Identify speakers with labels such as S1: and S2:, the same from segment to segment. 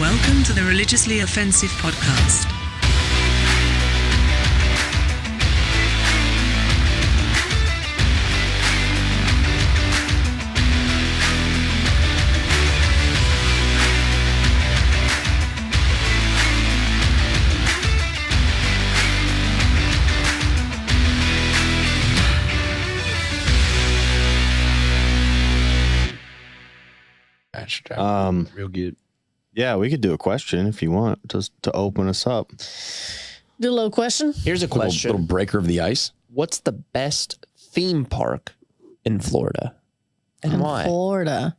S1: Welcome to the Religiously Offensive Podcast.
S2: Real good.
S3: Yeah, we could do a question if you want, just to open us up.
S4: Do a little question.
S2: Here's a question.
S5: Little breaker of the ice.
S2: What's the best theme park in Florida? And why?
S4: Florida.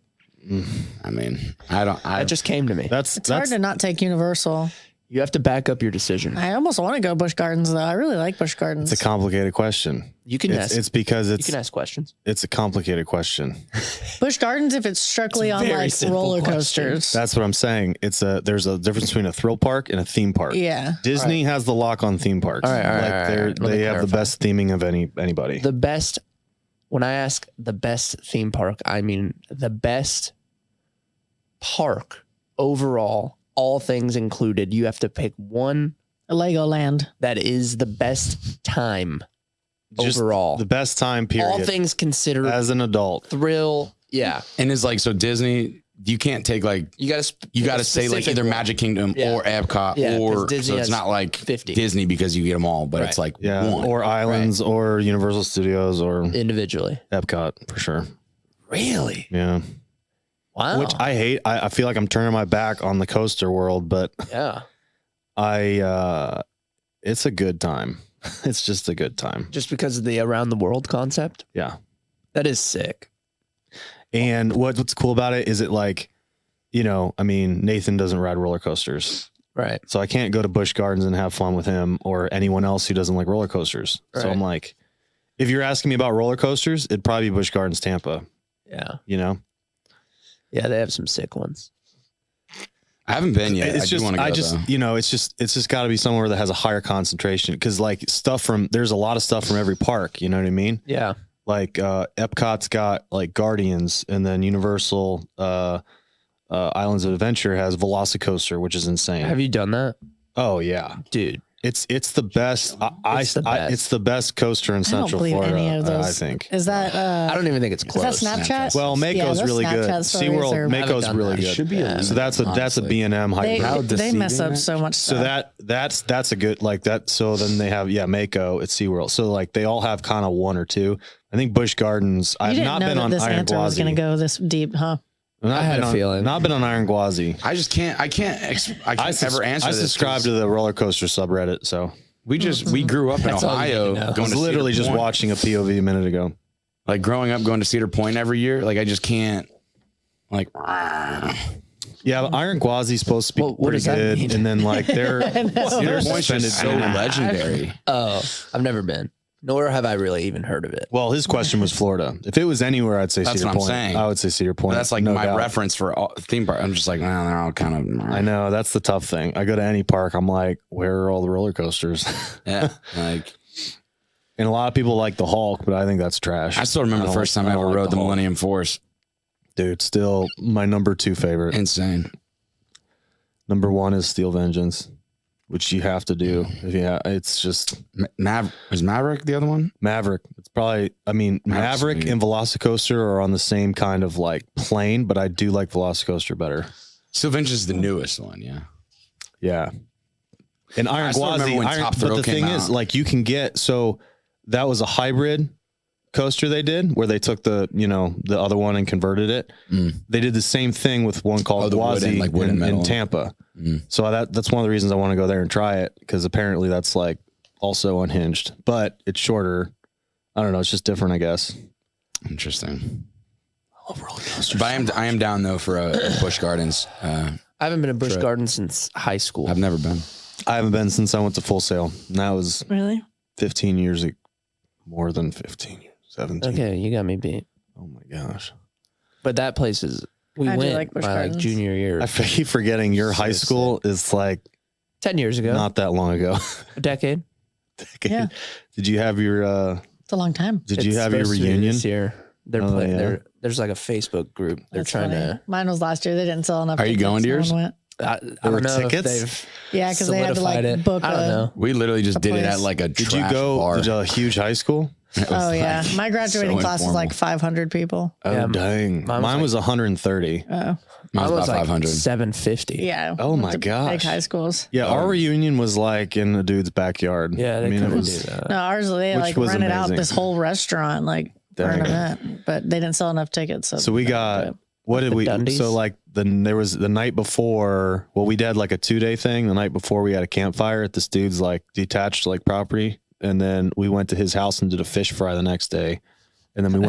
S5: I mean, I
S2: just came to me.
S4: It's hard to not take Universal.
S2: You have to back up your decision.
S4: I almost want to go Busch Gardens, though. I really like Busch Gardens.
S3: It's a complicated question.
S2: You can ask.
S3: It's because
S2: You can ask questions.
S3: it's a complicated question.
S4: Busch Gardens, if it's strictly on
S2: very
S4: like
S2: simple
S4: roller
S2: question.
S4: coasters.
S3: That's what I'm saying. There's a difference between a thrill park and a theme park.
S4: Yeah.
S3: Disney has the lock on theme parks.
S2: All right. Let me
S3: They have the
S2: clarify.
S3: best theming of anybody.
S2: The best, when I ask the best theme park, I mean the best park overall, all things included. You have to pick one
S4: Legoland.
S2: that is the best time
S3: Just
S2: overall.
S3: the best time period.
S2: All things considered,
S3: as an adult.
S2: thrill. Yeah.
S5: and it's like, so Disney, you can't take like,
S2: You got to
S5: you got to say like either Magic Kingdom
S2: Yeah.
S5: or Epcot
S2: Yeah, 'cause
S5: or,
S2: Disney
S5: so it's
S2: has
S5: not like
S2: 50.
S5: Disney because you get them all, but it's like
S3: Yeah,
S5: one.
S3: or Islands or Universal Studios or
S2: individually.
S3: Epcot for sure.
S2: Really?
S3: Yeah.
S2: Wow.
S3: Which I hate. I feel like I'm turning my back on the coaster world, but
S2: yeah.
S3: it's a good time. It's just a good time.
S2: Just because of the around the world concept?
S3: Yeah.
S2: That is sick.
S3: And what's cool about it is it like, I mean, Nathan doesn't ride roller coasters.
S2: Right.
S3: So I can't go to Busch Gardens and have fun with him or anyone else who doesn't like roller coasters. So
S2: Right.
S3: I'm like, if you're asking me about roller coasters, it'd probably be Busch Gardens Tampa,
S2: Yeah.
S3: Yeah,
S2: they have some sick ones.
S5: I haven't been yet.
S3: It's
S5: I
S3: just,
S5: do want to go though.
S3: it's just got to be somewhere that has a higher concentration. Cause like there's a lot of stuff from every park, you know what I mean?
S2: Yeah.
S3: Like Epcot's got like Guardians, and then Universal Islands of Adventure has Velocicoaster, which is insane.
S2: Have you done that?
S3: Oh yeah,
S2: Dude.
S3: it's the best.
S2: It's the best.
S3: It's the best coaster in
S4: I don't
S3: Central
S4: believe
S3: Florida.
S4: any of those.
S3: I think.
S4: Is that
S2: I don't even think it's
S4: is
S2: close.
S4: that Snapchat?
S3: Well, Mako's
S4: those
S3: really good.
S4: Snapchat stories
S3: SeaWorld,
S4: are-
S3: Mako's
S2: done
S3: really
S2: that.
S3: good.
S2: It should be
S5: elite.
S3: So that's a
S5: honestly.
S3: B&M
S4: They,
S3: hybrid.
S4: they mess up
S5: deceiving
S4: so much
S3: So
S4: stuff.
S3: that's a good like that. So then they have Mako at SeaWorld. So like they all have kind of one or two. I think Busch Gardens.
S4: You
S3: I've
S4: didn't
S3: not
S4: know
S3: been
S4: that
S3: on
S4: this
S3: Iron
S4: answer was going to
S3: Gwazi.
S4: go this deep, huh?
S3: I
S2: had a feeling.
S3: Not been on Iron Gwazi.
S5: I just can't, I can't ever answer
S3: I
S5: this.
S3: subscribe to the roller coaster subreddit, so
S5: We grew up in
S2: That's all you
S5: Ohio
S2: need to know.
S3: I
S5: going
S3: was
S5: to
S3: literally
S5: Cedar
S3: just
S5: Point.
S3: watching a POV a minute ago.
S5: Like growing up going to Cedar Point every year. Like I just can't like,
S3: Yeah, but Iron Gwazi's supposed to be
S2: What
S3: pretty
S2: does that
S3: good,
S2: mean?
S3: and then like they're
S5: Cedar Point's
S3: suspended.
S5: just so legendary.
S2: Oh, I've never been. Nor have I really even heard of it.
S3: Well, his question was Florida. If it was anywhere, I'd say
S5: That's
S3: Cedar
S5: what I'm
S3: Point.
S5: saying.
S3: I would say Cedar Point.
S5: But that's like
S3: no
S5: my
S3: doubt.
S5: reference for all theme park. I'm just like, nah, they're all kind of.
S3: I know that's the tough thing. I go to any park, I'm like, where are all the roller coasters?
S5: Yeah, like
S3: And a lot of people like the Hulk, but I think that's trash.
S5: I still remember the
S3: don't
S5: first
S3: like-
S5: time I
S3: don't
S5: ever
S3: like
S5: rode the
S3: Hulk.
S5: Millennium Force.
S3: Dude, still my number 2 favorite.
S5: Insane.
S3: Number 1 is Steel Vengeance, which you have to do. It's just
S5: Was Maverick the other one?
S3: Maverick. It's probably, I mean, Maverick
S5: Absolutely.
S3: and Velocicoaster are on the same kind of like plane, but I do like Velocicoaster better.
S5: Sylvange is the newest one, yeah.
S3: Yeah. And Iron
S5: I still remember when
S3: Gwazi,
S5: Top
S3: but
S5: Thrill
S3: the
S5: came
S3: thing is,
S5: out.
S3: like, you can get, so that was a hybrid coaster they did where they took the other one and converted it. They did the same thing with one called
S5: the
S3: Gwazi
S5: wooden, like wooden
S3: in
S5: metal.
S3: Tampa.
S5: Mm.
S3: So that's one of the reasons I want to go there and try it, because apparently that's like also unhinged, but it's shorter. I don't know. It's just different, I guess.
S5: Interesting.
S3: I love roller coasters.
S5: But I am down though for a Busch Gardens.
S2: I haven't been to Busch
S3: Sure.
S2: Gardens since high school.
S5: I've never been.
S3: I haven't been since I went to Full Sail. And that was
S4: Really?
S3: 15 years, more than 15 years, 17.
S2: Okay, you got me beat.
S3: Oh my gosh.
S2: But that place is, we
S4: I do
S2: went
S4: like Busch
S2: my like
S4: Gardens.
S2: junior year,
S3: I keep forgetting your high
S2: So
S3: school is like
S2: 10 years ago,
S3: not that long ago.
S2: a decade.
S4: Yeah.
S3: Did you have your
S4: It's a long time.
S3: did you
S2: It's
S3: have your
S2: supposed to be
S3: reunion?
S2: this year? They're
S3: Oh,
S2: playing.
S3: yeah.
S2: There's like a Facebook group. They're
S4: That's
S2: trying
S4: funny.
S2: to.
S4: Mine was last year. They didn't sell enough.
S5: Are you
S4: tickets.
S5: going to
S4: No one
S5: yours?
S4: went.
S2: I
S3: were
S2: don't know if
S3: tickets?
S2: they've
S4: Yeah, because they had to
S2: solidified
S4: like
S2: it.
S4: book
S2: I don't know.
S5: We literally just did it
S4: place.
S5: at like a
S3: Did
S5: trash
S3: you go
S5: bar.
S3: to a huge high school?
S5: It was
S4: Oh yeah,
S5: like
S4: my graduating
S5: so
S4: class was like
S5: informal.
S4: 500 people.
S3: Oh,
S2: Yeah,
S3: dang.
S2: mine was
S3: Mine was 130.
S4: Oh
S5: Mine
S2: I
S5: was
S2: was
S5: about
S2: like
S5: 500.
S2: 750.
S4: yeah.
S3: Oh,
S4: went
S3: my
S4: to
S3: gosh.
S4: Big high schools.
S3: Yeah, our reunion was like in the dude's backyard.
S2: Yeah, they
S3: I mean, it
S2: couldn't
S3: was.
S2: do that.
S4: No, ours they
S3: Which
S4: like
S3: was
S4: rented out
S3: amazing.
S4: this whole restaurant like for an
S3: Dang.
S4: event, but they didn't sell enough tickets.
S3: So we got, what did
S2: The
S3: we,
S2: Dundies?
S3: so like there was the night before, well, we did like a 2-day thing. The night before we had a campfire at this dude's like detached like property. And then we went to his house and did a fish fry the next day. And then we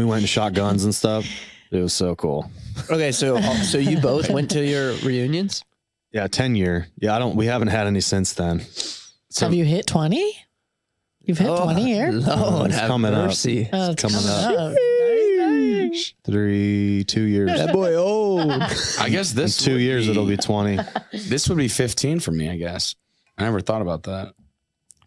S3: went and shot guns and stuff. It was so cool.
S2: Okay, so you both went to your reunions?
S3: Yeah, 10-year. Yeah, we haven't had any since then.
S4: Have you hit 20? You've hit 20 here?
S2: Lord,
S3: It's
S2: have
S3: coming up.
S2: mercy.
S4: Oh, it's
S3: coming up.
S4: Dang.
S3: 2 years.
S2: That boy old.
S5: I guess
S3: In
S5: this
S3: 2
S5: would
S3: years, it'll be 20.
S5: This would be 15 for me, I guess. I never thought about that.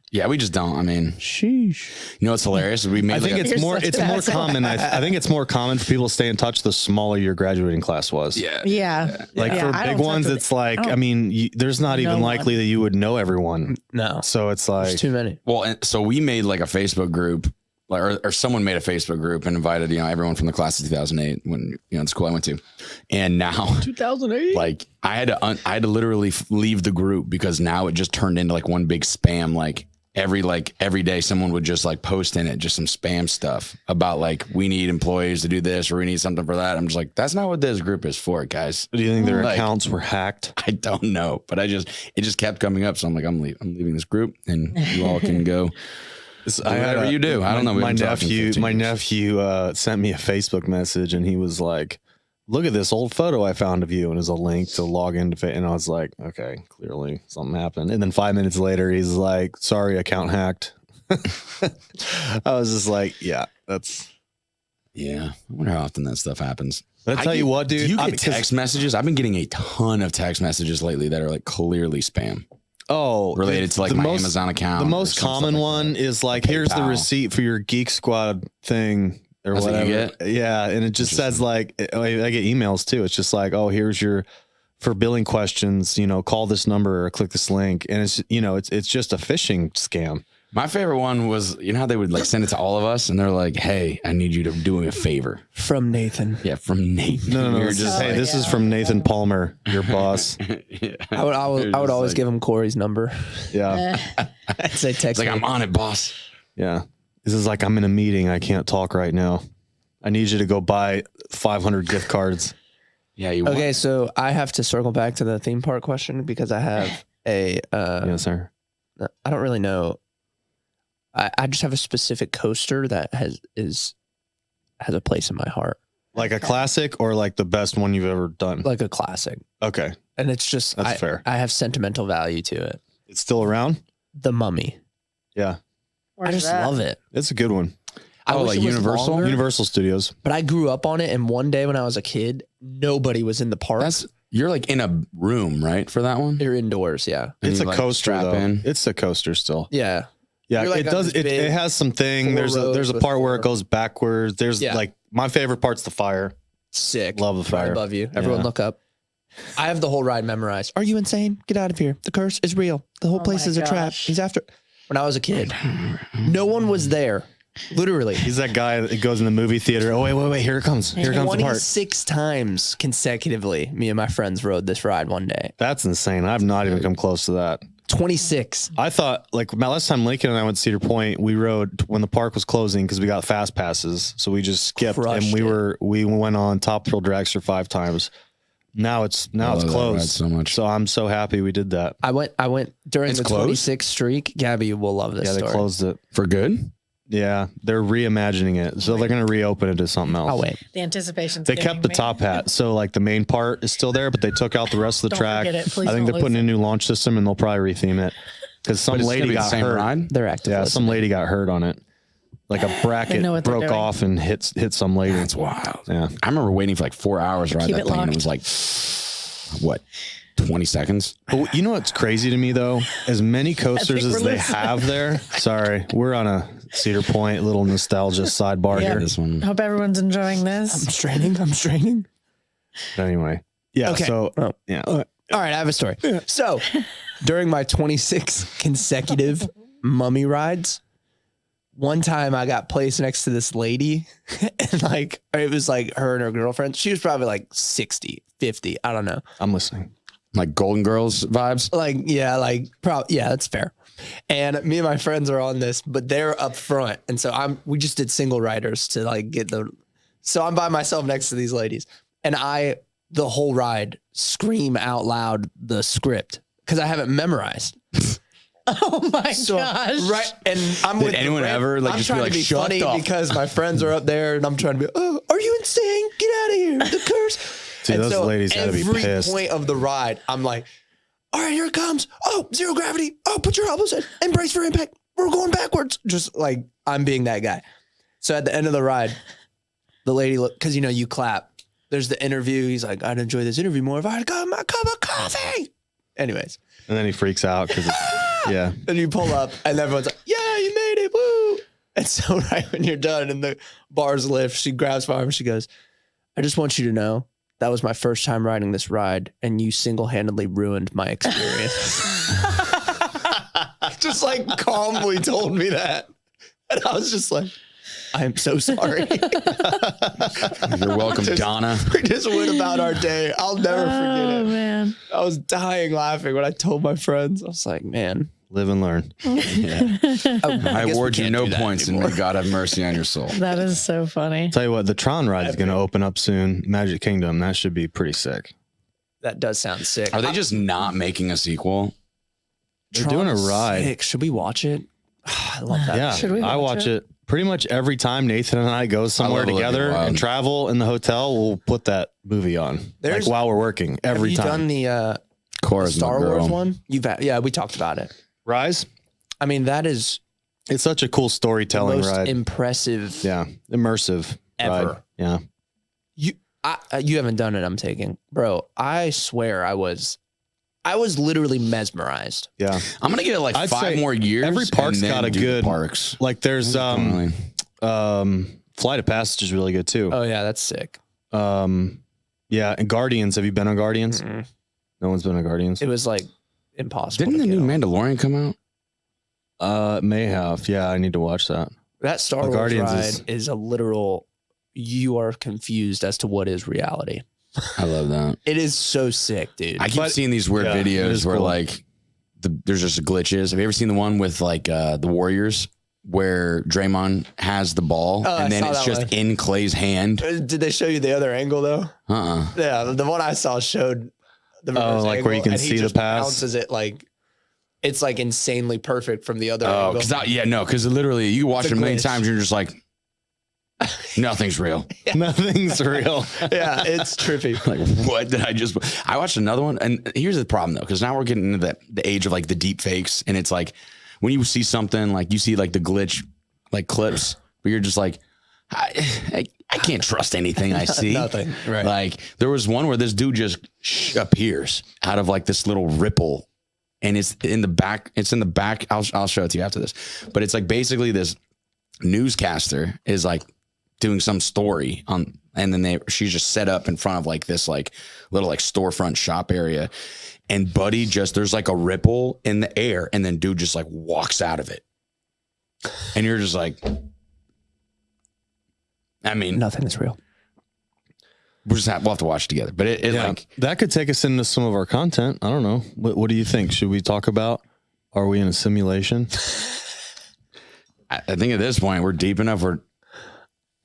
S5: Yeah, we just don't. I mean,
S2: Sheesh.
S5: you know what's hilarious? We made
S3: I think
S5: like a-
S3: it's more.
S4: such
S3: It's
S4: an
S3: more
S4: asshole.
S3: common. I think it's more common for people to stay in touch the smaller your graduating class was.
S5: yeah.
S4: Yeah.
S3: Like
S4: Yeah,
S3: for
S4: I
S3: big
S4: don't
S3: ones,
S4: touch with
S3: it's like
S4: I
S3: I mean, there's not even
S4: No
S3: likely that you would know everyone.
S2: No,
S3: So it's
S2: there's
S3: like
S2: too many.
S5: Well, and so we made like a Facebook group, like, or someone made a Facebook group and invited, everyone from the class of 2008 when, the school I went to. And now
S2: 2008.
S5: like I had to literally leave the group because now it just turned into like one big spam. Like every day someone would just like post in it, just some spam stuff about like, we need employees to do this or we need something for that. I'm just like, that's not what this group is for, guys.
S3: do you think their
S5: Like-
S3: accounts were hacked?
S5: I don't know, but it just kept coming up. So I'm like, I'm leaving this group and you all can go. Whatever you do. I don't know. We
S3: My
S5: haven't talked in
S3: nephew,
S5: 15
S3: my
S5: years.
S3: nephew sent me a Facebook message and he was like, "Look at this old photo I found of you," and there's a link to log into it. And I was like, "Okay, clearly something happened." And then 5 minutes later, he's like, "Sorry, account hacked." I was just like, "Yeah, that's."
S5: Yeah. I wonder how often that stuff happens.
S3: But I tell
S5: get-
S3: you what, dude.
S5: Do you
S3: I
S5: get
S3: mean, 'cause-
S5: text messages? I've been getting a ton of text messages lately that are like clearly spam related
S3: it's
S5: to like
S3: the
S5: my
S3: most-
S5: Amazon account.
S3: The
S5: or
S3: most
S5: some stuff
S3: common
S5: like
S3: one
S5: that.
S3: is like, here's the
S5: PayPal.
S3: receipt for your Geek Squad thing or
S5: That's what you
S3: whatever. Yeah. And it just says like, I get emails too. It's just like, oh, here's your, for billing questions, call this number or click this link. And it's, it's just a phishing scam.
S5: My favorite one was, how they would like send it to all of us and they're like, hey, I need you to do me a favor.
S2: From Nathan.
S5: Yeah, from Nate.
S3: No,
S5: We were
S3: it's just,
S4: Oh,
S3: hey, this is
S4: yeah.
S3: from Nathan Palmer, your boss.
S5: yeah.
S2: I would always give him Corey's number.
S3: Yeah.
S2: I'd say text
S5: It's like,
S2: me.
S5: I'm on it, boss.
S3: Yeah. This is like, I'm in a meeting. I can't talk right now. I need you to go buy 500 gift cards.
S5: Yeah, you
S2: Okay, so I have to circle back to the theme park question because I have a
S3: Yes, sir.
S2: I don't really know. I just have a specific coaster that has a place in my heart,
S3: Like a classic or like the best one you've ever done?
S2: like a classic,
S3: Okay.
S2: and it's just
S3: That's fair.
S2: I have sentimental value to it.
S3: It's still around?
S2: The Mummy.
S3: Yeah.
S2: I just love it.
S3: It's a good one.
S2: I
S5: Oh,
S2: wish
S5: like
S2: it was
S5: Universal?
S2: longer,
S3: Universal Studios.
S2: but I grew up on it, and one day when I was a kid, nobody was in the park.
S5: You're like in a room, right? For that one?
S2: They're indoors, yeah,
S5: And
S3: It's
S5: you,
S3: a
S5: like,
S3: coaster
S5: strap
S3: though.
S5: in.
S3: It's a coaster still.
S2: yeah.
S3: Yeah,
S2: You're, like,
S3: it
S2: on
S3: does.
S2: this big
S3: It has some thing.
S2: 4
S3: There's a
S2: rows with
S3: part where it
S2: 4.
S3: goes backwards. There's
S2: Yeah.
S3: like my favorite part's the fire.
S2: Sick.
S3: Love the
S2: Right
S3: fire.
S2: above you. Everyone
S3: Yeah.
S2: look up. I have the whole ride memorized. Are you insane? Get out of here. The curse is real. The whole
S4: Oh
S2: place
S4: my
S2: is a trap.
S4: gosh.
S2: He's after. When I was a kid, no one was there. Literally.
S3: He's that guy that goes in the movie theater. Oh wait, here it comes. Here comes the part.
S2: 26 times consecutively, me and my friends rode this ride one day.
S3: That's insane. I've not even come close to that.
S2: 26.
S3: I thought like my last time Lincoln and I went to Cedar Point, we rode when the park was closing because we got fast passes. So we just skipped
S2: Crushed
S3: and
S2: it.
S3: we went on Top Thrill Dragster 5 times. Now it's
S5: love that ride
S3: closed
S5: so much.
S3: So I'm so happy we did that.
S2: I went during
S5: It's
S2: the
S5: closed?
S2: 26 streak. Gabby will love this
S3: Yeah, they
S2: story.
S3: closed it.
S5: For good?
S3: Yeah, they're reimagining it. So they're going to reopen it as something else.
S2: I'll wait.
S4: The anticipation's
S3: They
S4: getting
S3: kept the
S4: me.
S3: top hat. So like the main part is still there, but they took out the rest of the
S4: Don't
S3: track.
S4: forget it. Please
S3: I think
S4: don't
S3: they're putting
S4: lose
S3: in a new launch system and they'll probably retheme it. Because some
S5: But it's gonna
S3: lady
S5: be the
S3: got
S5: same
S3: hurt.
S5: ride?
S2: They're active.
S3: Yeah, some lady got hurt on it. Like a bracket
S4: know what they're
S3: broke
S4: doing.
S3: off and hit some lady.
S5: That's wild.
S3: Yeah.
S5: I remember waiting for like 4 hours to ride
S4: Keep
S5: that
S4: it
S5: thing and it
S4: locked.
S5: was like, what, 20 seconds?
S3: But you know what's crazy to me though? As many coasters
S4: think
S3: as
S4: we're
S3: they
S4: listening.
S3: have there. Sorry, we're on a Cedar Point little nostalgia sidebar
S4: Yeah.
S3: here.
S5: This one.
S4: Hope everyone's enjoying this.
S2: I'm straining.
S3: Anyway. Yeah.
S2: Okay.
S3: So
S2: Oh.
S3: yeah.
S2: All right, I have a story. So, during my 26 consecutive mummy rides, one time I got placed next to this lady and like, it was like her and her girlfriend. She was probably like 60, 50. I don't know.
S3: I'm listening.
S5: Like Golden Girls vibes.
S2: Like, yeah, yeah, that's fair. And me and my friends are on this, but they're up front. And so we just did single riders to like so I'm by myself next to these ladies and the whole ride scream out loud the script because I haven't memorized.
S4: Oh my gosh.
S2: Right. And I'm
S5: Did
S2: with
S5: anyone ever like
S2: I'm
S5: just be
S2: trying
S5: like,
S2: to be
S5: shut
S2: funny
S5: up?
S2: because my friends are up there and I'm trying to be, oh, are you insane? Get out of here. The curse.
S3: Dude,
S2: And
S3: those
S2: so
S3: ladies had to be
S2: every
S3: pissed.
S2: point of the ride, I'm like, all right, here it comes. Oh, zero gravity. Oh, put your elbows in and brace for impact. We're going backwards. Just like I'm being that guy. So at the end of the ride, the lady because you clap. There's the interview. He's like, I'd enjoy this interview more if I had got my cup of coffee. Anyways.
S3: And then he freaks out because, yeah.
S2: And you pull up and everyone's like, yeah, you made it. Woo. And so right when you're done and the bars lift, she grabs my arm and she goes, I just want you to know that was my first time riding this ride and you single-handedly ruined my experience. Just like calmly told me that. And I was just like, I am so sorry.
S5: You're welcome, Donna.
S2: We just went about our day. I'll never forget
S4: Oh
S2: it.
S4: man.
S2: I was dying laughing when I told my friends. I was like, man.
S3: Live and learn.
S5: I award you no points, and may God have mercy on your soul.
S4: That is so funny.
S3: Tell you what, the Tron ride is going to open up soon. Magic Kingdom. That should be pretty sick.
S2: That does sound sick.
S5: Are they just not making a sequel?
S3: They're doing a ride.
S2: Sick. Should we watch it? I love that.
S3: Yeah,
S4: Should we
S3: I
S4: watch
S3: watch it pretty much every time Nathan and I go somewhere
S5: love Olivia
S3: together
S5: Wilde.
S3: and travel in the hotel. We'll put that movie on
S2: There's-
S3: like while we're working every
S2: Have you
S3: time.
S2: done the
S5: Cora's
S2: Star
S5: my girl.
S2: Wars one? Yeah, we talked about it.
S3: Rise.
S2: I mean, that is
S3: It's such a cool
S2: the
S3: storytelling
S2: most
S3: ride.
S2: impressive.
S3: Yeah, immersive
S2: Ever.
S3: ride. Yeah,
S2: You haven't done it. I'm taking, bro. I swear, I was literally mesmerized.
S3: yeah.
S5: I'm gonna give it like
S3: I'd
S5: 5
S3: say
S5: more years.
S3: every park's
S5: and then
S3: got a
S5: do the
S3: good-
S5: parks.
S3: Like there's
S5: Finally.
S3: Flight of Passage is really good too.
S2: Oh yeah, that's sick.
S3: Yeah, and Guardians. Have you been on Guardians?
S2: Mm-mm.
S3: No one's been on Guardians.
S2: It was like impossible.
S5: Didn't
S2: to
S5: the
S2: get
S5: new
S2: on.
S5: Mandalorian come out?
S3: May have. Yeah, I need to watch that.
S2: That Star
S3: The
S2: Wars
S3: Guardians
S2: ride is a literal. You are confused as to what is reality.
S5: I love that.
S2: It is so sick, dude.
S5: I keep
S3: But-
S5: seeing these weird
S3: yeah, it
S5: videos
S3: is
S5: where
S3: cool.
S5: like there's just glitches. Have you ever seen the one with like the Warriors where Draymond has the ball
S2: Oh, I
S5: and then
S2: saw
S5: it's
S2: that
S5: just
S2: one.
S5: in Clay's hand?
S2: Did they show you the other angle though? Yeah, the one I saw showed the reverse
S3: like where you
S2: angle,
S3: can
S2: and he
S3: see the
S2: just
S3: pass?
S2: bounces it like it's like insanely perfect from the other
S5: Oh,
S2: angle.
S5: because literally you watch
S2: It's
S5: it
S2: a
S5: a million
S2: glitch.
S5: times, you're just like, nothing's real.
S3: Nothing's real.
S2: Yeah, it's trippy.
S5: Like, what did I just? I watched another one, and here's the problem though, because now we're getting into the age of like the deep fakes, and it's like when you see something like you see like the glitch, like clips, but you're just like, I can't trust anything I see.
S2: Nothing. Right.
S5: Like there was one where this dude just appears out of like this little ripple, and it's in the back. It's in the back. I'll show it to you after this, but it's like basically this newscaster is like doing some story on, and then she's just set up in front of like this like little like storefront shop area, and buddy just there's like a ripple in the air, and then dude just like walks out of it, and you're just like, I mean,
S2: Nothing is real.
S5: we'll have to watch together, but it
S3: Yeah,
S5: like
S3: that could take us into some of our content. I don't know. What do you think? Should we talk about? Are we in a simulation?
S5: I think at this point we're deep enough. We're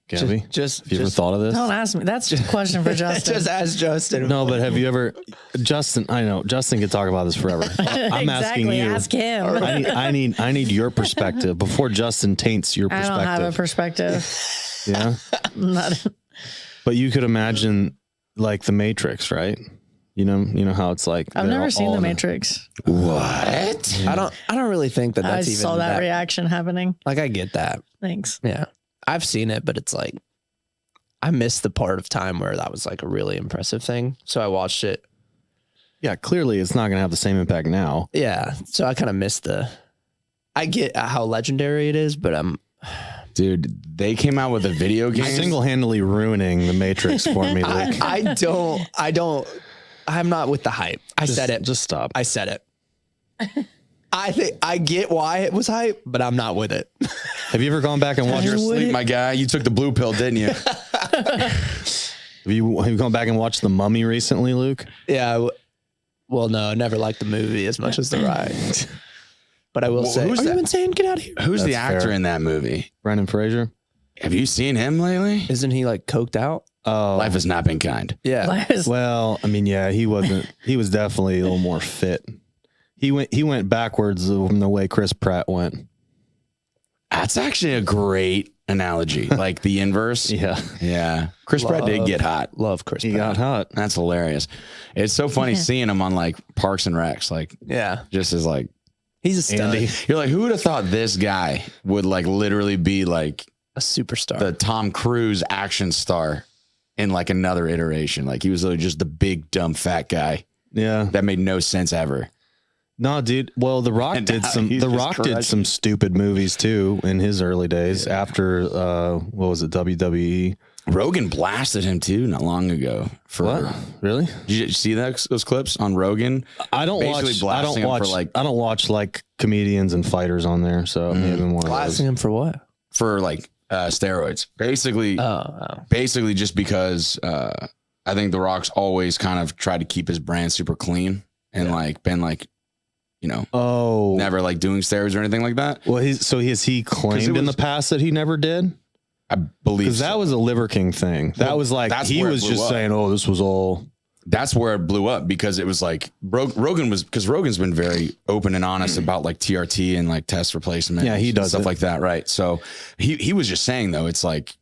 S3: Gabby,
S2: Just
S3: have you ever thought of this?
S4: Don't ask me. That's a question for Justin.
S2: just ask Justin.
S3: No, but have you ever, Justin? I know Justin could talk about this forever. I'm asking
S4: Exactly.
S3: you.
S4: Ask him.
S3: I need your perspective before Justin taints your
S4: I
S3: perspective.
S4: don't have a perspective.
S3: Yeah,
S4: I'm not-
S3: but you could imagine like the Matrix, right? You know how it's like.
S4: I've
S3: they're
S4: never
S3: all
S4: seen The
S3: in a-
S4: Matrix.
S5: what?
S2: I don't really think that
S4: I
S2: that's even
S4: saw that reaction happening.
S2: Like I get that.
S4: Thanks.
S2: Yeah. I've seen it, but it's like I missed the part of time where that was like a really impressive thing. So I watched it.
S3: Yeah, clearly it's not going to have the same impact now.
S2: Yeah. So I kind of missed I get how legendary it is, but
S5: Dude, they came out with a video
S3: You're
S5: game.
S3: single-handedly ruining the Matrix for me, Luke.
S2: I don't I'm not with the hype. I said it.
S3: Just stop.
S2: I said it. I think I get why it was hype, but I'm not with it.
S3: Have you ever gone back and watched?
S5: You're asleep, my guy. You took the blue pill, didn't you?
S3: Have you gone back and watched The Mummy recently, Luke?
S2: Yeah. Well, no, I never liked the movie as much as the ride. But I will say,
S5: who's
S2: are
S5: that?
S2: you insane? Get out of here.
S5: Who's the
S3: That's
S5: actor
S3: fair.
S5: in that movie?
S3: Brendan Fraser.
S5: Have you seen him lately?
S2: Isn't he like coked out?
S3: Oh,
S5: Life has not been kind.
S2: Yeah.
S4: Life is-
S3: well, I mean, yeah, he wasn't. He was definitely a little more fit. He went backwards from the way Chris Pratt went.
S5: That's actually a great analogy. Like the inverse.
S3: Yeah,
S5: Yeah. Chris Pratt did get hot.
S2: Love Chris
S3: he
S2: Pratt.
S3: got hot.
S5: That's hilarious. It's so funny seeing him on like Parks and Recs. Like
S2: Yeah.
S5: just as like
S2: He's a stud.
S3: Andy.
S5: you're like, who would have thought this guy would like literally be like
S2: A superstar.
S5: the Tom Cruise action star in like another iteration? Like he was literally just the big dumb fat guy
S3: Yeah,
S5: that made no sense ever.
S3: no, dude. Well, The Rock
S5: And
S3: did
S5: now
S3: some.
S5: he's
S3: The
S5: just
S3: Rock did
S5: crushing.
S3: some stupid movies too in his early days. After what was it, WWE?
S5: Rogan blasted him too not long ago for
S3: What? Really?
S5: Did you see those clips on Rogan?
S3: I don't
S5: Basically
S3: watch. I
S5: blasting
S3: don't
S5: him for,
S3: watch.
S5: like-
S3: I don't watch like comedians and fighters on there. So it may have been one of those.
S2: Blasting him for what?
S5: For like steroids.
S2: Oh.
S5: Basically just because I think The Rock's always kind of tried to keep his brand super clean and like been like, you know,
S3: Oh,
S5: never like doing steroids or anything like that.
S3: Well, has he claimed in the
S5: was-
S3: past that he never did?
S5: I believe
S3: Because that
S5: so.
S3: was a Liver King thing. That
S5: Well,
S3: was like
S5: that's
S3: he
S5: where it
S3: was
S5: blew
S3: just
S5: up.
S3: saying, "Oh, this was all."
S5: That's where it blew up because it was like Rogan was because Rogan's been very open and honest about like TRT and like test replacement.
S3: Yeah, he
S5: and
S3: does
S5: stuff
S3: it.
S5: like that, right? So he was just saying though, it's like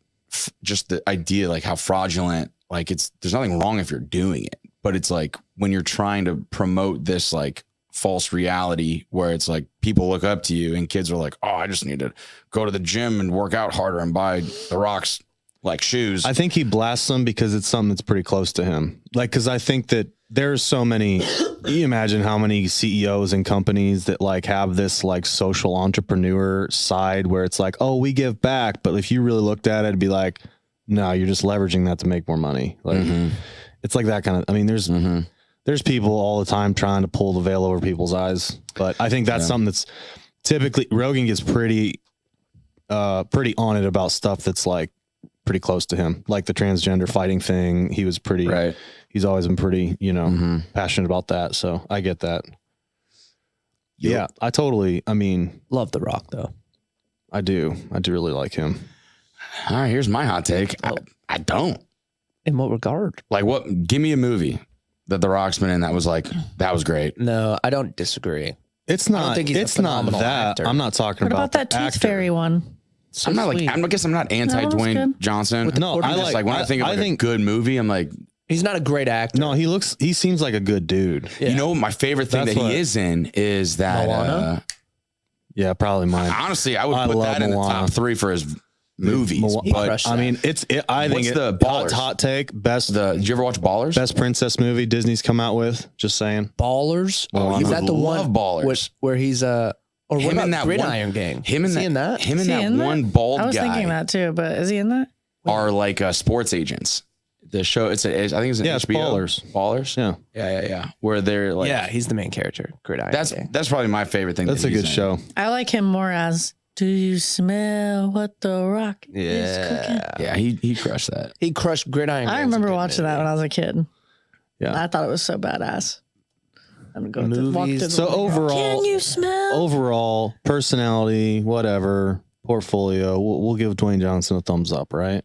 S5: just the idea like how fraudulent. Like there's nothing wrong if you're doing it, but it's like when you're trying to promote this like false reality where it's like people look up to you and kids are like, oh, I just need to go to the gym and work out harder and buy The Rock's like shoes.
S3: I think he blasts them because it's something that's pretty close to him. Like, because I think that there's so many. You imagine how many CEOs and companies that like have this like social entrepreneur side where it's like, oh, we give back, but if you really looked at it, it'd be like, no, you're just leveraging that to make more money. Like, it's like that kind of. I mean, there's people all the time trying to pull the veil over people's eyes, but I think that's something that's typically Rogan gets pretty on it about stuff that's like pretty close to him, like the transgender fighting thing. He was pretty,
S5: Right.
S3: He's always been pretty, passionate about that. So I get that. Yeah, I mean,
S2: Love The Rock though.
S3: I do really like him.
S5: All right, here's my hot take. I don't.
S2: In what regard?
S5: Like what? Give me a movie that The Rock's been in that was like that was great.
S2: No, I don't disagree.
S3: It's not,
S2: think he's a
S3: it's not
S2: phenomenal
S3: that.
S2: actor.
S3: I'm not talking
S4: What
S3: about
S4: about that
S3: the
S4: Tooth
S3: actor.
S4: Fairy one?
S2: So
S5: I'm not
S2: sweet.
S5: like I guess I'm not anti
S4: that was
S5: Dwayne
S4: good.
S5: Johnson.
S3: No,
S5: I'm just like when I think of like a good movie, I'm like,
S2: He's not a great actor.
S3: No, he seems like a good dude.
S5: you know, my favorite thing
S3: That's
S5: that
S3: what-
S5: he is in is that.
S2: Moana?
S3: Yeah, probably mine.
S5: Honestly, I would
S3: I
S5: put
S3: love
S5: that in the
S3: Moana.
S5: top 3 for his movies.
S3: Mo-
S5: but
S2: crushed
S3: I mean, I think
S5: What's the
S3: hot,
S5: Ballers?
S3: hot take, best
S5: did you ever watch Ballers?
S3: best princess movie Disney's come out with. Just saying.
S2: Ballers.
S5: Oh,
S2: is
S5: you
S2: that the
S5: would
S2: one
S5: love Ballers.
S2: where he's or what
S5: Him
S2: about
S5: and that
S2: Gridiron Gang?
S5: Him and
S2: Is he
S5: that,
S2: in that?
S5: him and
S4: Is he
S5: that
S4: in that?
S5: one bald
S4: I was
S5: guy
S4: thinking that too, but is he in that?
S5: are like sports agents. The show, I think it's an
S3: Yeah, it's
S5: HBO.
S3: Ballers.
S5: Ballers.
S3: Yeah,
S5: Yeah. Where they're like,
S2: Yeah, he's the main character. Gridiron Gang.
S5: that's probably my favorite thing.
S3: that's
S5: that
S3: a
S5: he's
S3: good
S5: in.
S3: show.
S4: I like him more as. Do you smell what the Rock is cooking?
S5: Yeah, he crushed that.
S2: He crushed Gridiron Gang.
S4: I remember watching that when I was a kid.
S3: Yeah.
S4: I thought it was so badass. I'm going to walk
S2: Movies.
S4: through the
S3: So
S4: living room.
S3: overall,
S4: Can you smell?
S3: overall personality, whatever portfolio, we'll give Dwayne Johnson a thumbs up, right?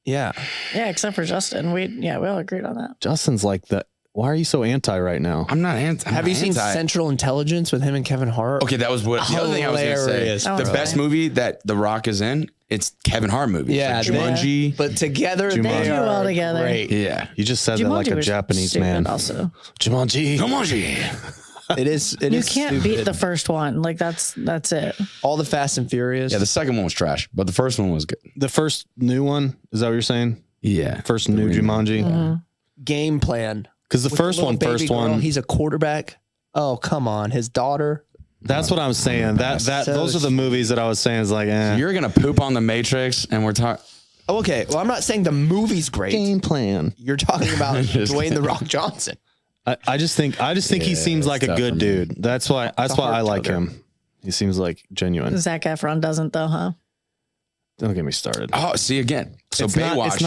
S2: Yeah.
S4: Yeah, except for Justin. We all agreed on that.
S3: Justin's like that. Why are you so anti right now?
S5: I'm not anti.
S2: Have you seen Central Intelligence with him and Kevin Hart?
S5: Okay, that was what the other thing I was going to say.
S2: Hilarious.
S5: The
S4: Oh,
S5: best
S4: really?
S5: movie that The Rock is in, it's Kevin Hart movie.
S2: Yeah,
S5: It's like Jumanji.
S2: But together,
S3: Jumanji.
S2: they
S3: They do
S2: are
S4: well together.
S2: Great.
S5: Yeah.
S3: You just said that like
S4: Jumanji
S3: a
S4: was
S3: Japanese
S4: stupid
S3: man.
S4: Also,
S3: Jumanji.
S5: Jumanji.
S2: It is. It
S4: you
S2: is
S4: can't
S2: stupid.
S4: beat the first one. Like that's it.
S2: all the Fast and Furious.
S5: Yeah, the second one was trash, but the first one was good.
S3: The first new one, is that what you're saying?
S5: Yeah.
S3: First new Jumanji?
S2: game plan.
S3: Because the
S2: With
S3: first
S2: little
S3: one,
S2: baby
S3: first
S2: girl,
S3: one,
S2: he's a quarterback. Oh come on, his daughter.
S3: that's what I'm saying. That
S2: So
S3: those are the movies that I was saying is like,
S5: You're going to poop on the Matrix, and we're talking.
S2: Oh, okay, well I'm not saying the movie's great.
S3: game plan.
S2: You're talking about
S5: Just
S2: Dwayne the Rock Johnson.
S3: I just think he seems like a
S5: tough
S3: good
S5: for me.
S3: dude. That's why I
S2: heart
S3: like
S2: tugger.
S3: him. He seems like genuine.
S4: Zac Efron doesn't though, huh?
S3: Don't get me started.
S5: Oh, see again. So
S3: it's
S5: Baywatch
S3: it's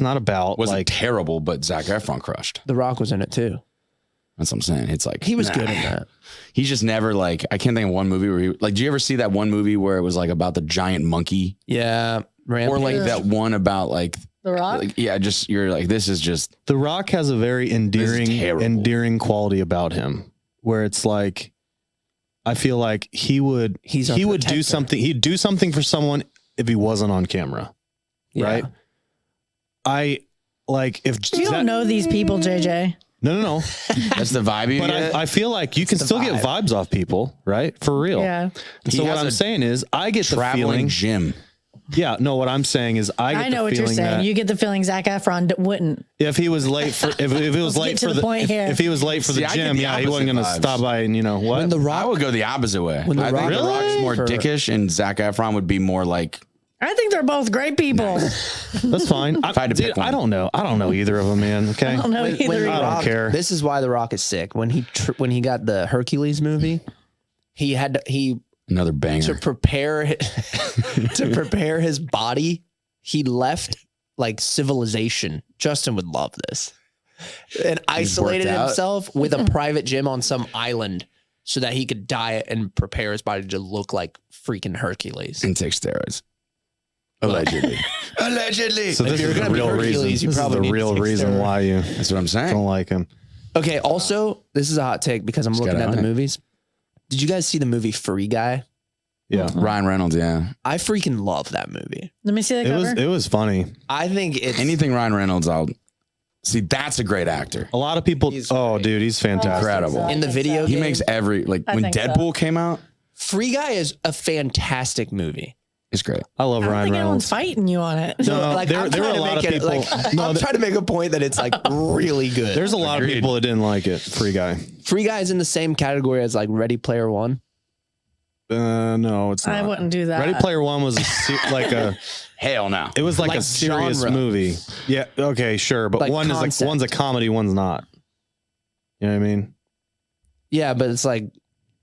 S3: not about
S5: wasn't
S3: like
S5: terrible, but Zac Efron crushed.
S2: The Rock was in it too.
S5: That's what I'm saying. It's like
S2: He was good in that.
S5: He's just never like, I can't think of one movie where he like. Do you ever see that one movie where it was like about the giant monkey,
S2: Yeah,
S5: or like
S2: Rampage.
S5: that one about like,
S4: The Rock.
S5: yeah, just you're like, this is just
S3: The Rock has a very
S5: terrible.
S3: endearing quality about him, where it's like, I feel like he would
S2: He's our
S3: do
S2: protector.
S3: something. He'd do something for someone if he wasn't on camera,
S2: Yeah.
S3: right? I like if
S4: You don't know these people, JJ.
S3: No.
S5: that's the vibe you
S3: But
S5: get.
S3: I feel like you can
S2: the
S3: still get
S2: vibe.
S3: vibes off people, right? For real.
S4: Yeah.
S3: And
S5: He
S3: so what
S5: has
S3: I'm
S5: a
S3: saying is, I get the
S5: traveling
S3: feeling.
S5: gym.
S3: Yeah, no. What I'm saying is, I get
S4: I know
S3: the
S4: what you're
S3: feeling
S4: saying.
S3: that
S4: You get the feeling Zac Efron wouldn't.
S3: if he was late for if it was
S4: Let's
S3: late
S4: get to
S3: for
S4: the
S3: the
S4: point here.
S3: if he was late for
S5: See,
S3: the
S5: I get
S3: gym,
S5: the
S3: yeah, he wasn't
S5: opposite
S3: going to
S5: vibes.
S3: stop by and what.
S2: When the
S5: I
S2: Rock,
S5: would go the opposite way.
S2: When The
S5: I think
S2: Rock-
S5: The Rock's more
S2: For-
S5: dickish, and Zac Efron would be more like.
S4: I think they're both great people.
S3: That's fine.
S5: I had to pick one.
S3: I don't know. I don't know either of them, man. Okay.
S4: I don't know
S2: when
S4: either.
S2: The
S3: I don't
S2: Rock-
S3: care.
S2: This is why The Rock is sick. When he got the Hercules movie, he had to,
S5: Another
S2: to
S5: banger.
S2: prepare to prepare his body. He left like civilization. Justin would love this, and isolated
S5: worked out.
S2: himself with a private gym on some island so that he could diet and prepare his body to look like freaking Hercules.
S5: And take steroids. Allegedly. Allegedly.
S3: So this
S2: you're
S3: is the
S2: gonna be
S3: real
S2: Hercules,
S3: reason.
S2: you
S3: This is
S2: probably
S3: the
S2: need to
S3: real
S2: take
S3: reason
S2: steroids.
S3: why you
S5: That's what I'm saying.
S3: don't like him.
S2: Okay. Also, this is a hot take because I'm looking
S5: gotta
S2: at the
S5: own it.
S2: movies. Did you guys see the movie Free Guy?
S3: Yeah,
S5: Ryan Reynolds, yeah.
S2: I freaking love that movie.
S4: Let me see the cover.
S3: it was funny.
S2: I think it's
S5: Anything Ryan Reynolds, I'll see. That's a great actor.
S3: A lot of people.
S2: He's
S3: Oh,
S2: great.
S3: dude, he's fantastic.
S5: Incredible.
S4: I
S2: in the
S4: think
S2: video
S4: so.
S5: He
S2: game.
S5: makes every like
S4: I
S5: when
S4: think so.
S5: Deadpool came out,
S2: Free Guy is a fantastic movie.
S5: it's great.
S3: I love
S4: I don't
S3: Ryan
S4: think anyone's
S3: Reynolds.
S4: fighting you on it.
S3: No,
S2: like,
S3: there
S2: I'm
S3: were
S2: trying
S3: a
S2: to
S3: lot of
S2: make it,
S3: people.
S2: like,
S3: No,
S2: I'm trying to make a point that it's like really good.
S3: there's a lot of
S5: Agreed.
S3: people that didn't like it. Free Guy.
S2: Free Guy is in the same category as like Ready Player One.
S3: No, it's not.
S4: I wouldn't do that.
S3: Ready Player One was like a.
S5: Hell no.
S3: It was like
S2: Like
S3: a serious
S2: genre.
S3: movie. Yeah. Okay. Sure. But
S2: Like
S3: one is
S2: concept.
S3: like one's a comedy. One's not. You know what I mean?
S2: Yeah, but it's like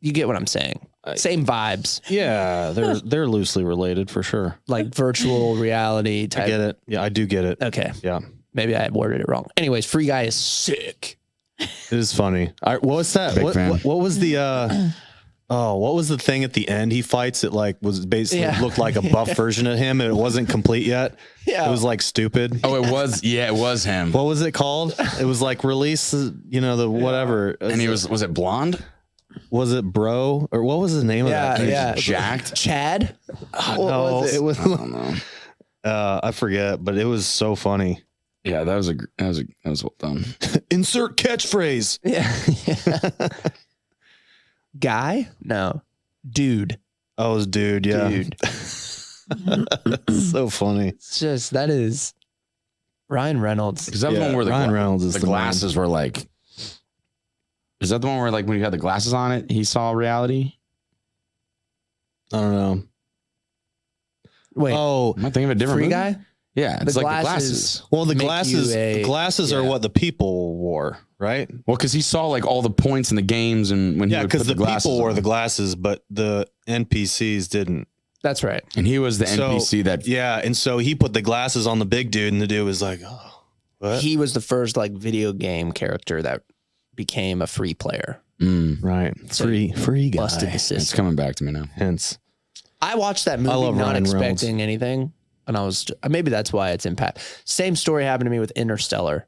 S2: you get what I'm saying. Same vibes,
S3: Yeah. They're loosely related for sure.
S2: like virtual reality type.
S3: I get it. Yeah, I do get it.
S2: Okay,
S3: Yeah.
S2: maybe I worded it wrong. Anyways, Free Guy is sick.
S3: It is funny. What was that?
S5: Big fan.
S3: What was the what was the thing at the end? He fights it like was basically
S2: Yeah.
S3: looked like a buff version of him and it wasn't complete yet.
S2: Yeah,
S3: It was like stupid.
S5: Oh, it was. Yeah, it was him.
S3: What was it called? It was like release, the whatever.
S5: And he was it blonde?
S3: Was it bro or what was the name
S2: Yeah,
S3: of that?
S2: yeah.
S5: Jacked?
S2: Chad. What
S3: No,
S2: was it?
S3: it was.
S5: I don't know.
S3: I forget, but it was so funny.
S5: Yeah, that was well done.
S3: Insert catchphrase.
S2: Yeah. Guy? No. Dude.
S3: Oh, it was dude. Yeah,
S2: Dude.
S3: so funny.
S2: It's just that is Ryan Reynolds.
S5: Because that was
S3: Yeah,
S5: the one where
S3: Ryan Reynolds is
S5: the
S3: the man.
S5: glasses were like. Is that the one where like when you had the glasses on it, he saw reality?
S3: I don't know.
S2: Wait,
S3: Oh,
S5: Am I thinking of a different
S2: Free
S5: movie?
S2: Guy?
S5: Yeah, it's
S2: The
S5: like
S2: glasses.
S5: the glasses.
S3: well, the
S2: Make
S3: glasses.
S2: you a-
S3: The glasses are
S2: yeah.
S3: what the people wore, right?
S5: Well, because he saw like all the points in the games, and when he
S3: Yeah,
S5: would
S3: because
S5: put
S3: the
S5: glasses
S3: people wore
S5: on.
S3: the glasses, but the NPCs didn't.
S2: That's right.
S5: and he was the
S3: So,
S5: NPC that.
S3: Yeah, and so he put the glasses on the big dude, and the dude was like, "Oh, what?"
S2: He was the first like video game character that became a free player.
S5: Mm,
S3: right,
S2: So
S3: free guy.
S2: Busted the
S5: it's
S2: system.
S5: coming back to me now.
S3: Hence,
S2: I watched that movie
S3: love
S2: not
S3: Ryan Reynolds.
S2: expecting anything. And I was maybe that's why it's impact. Same story happened to me with Interstellar.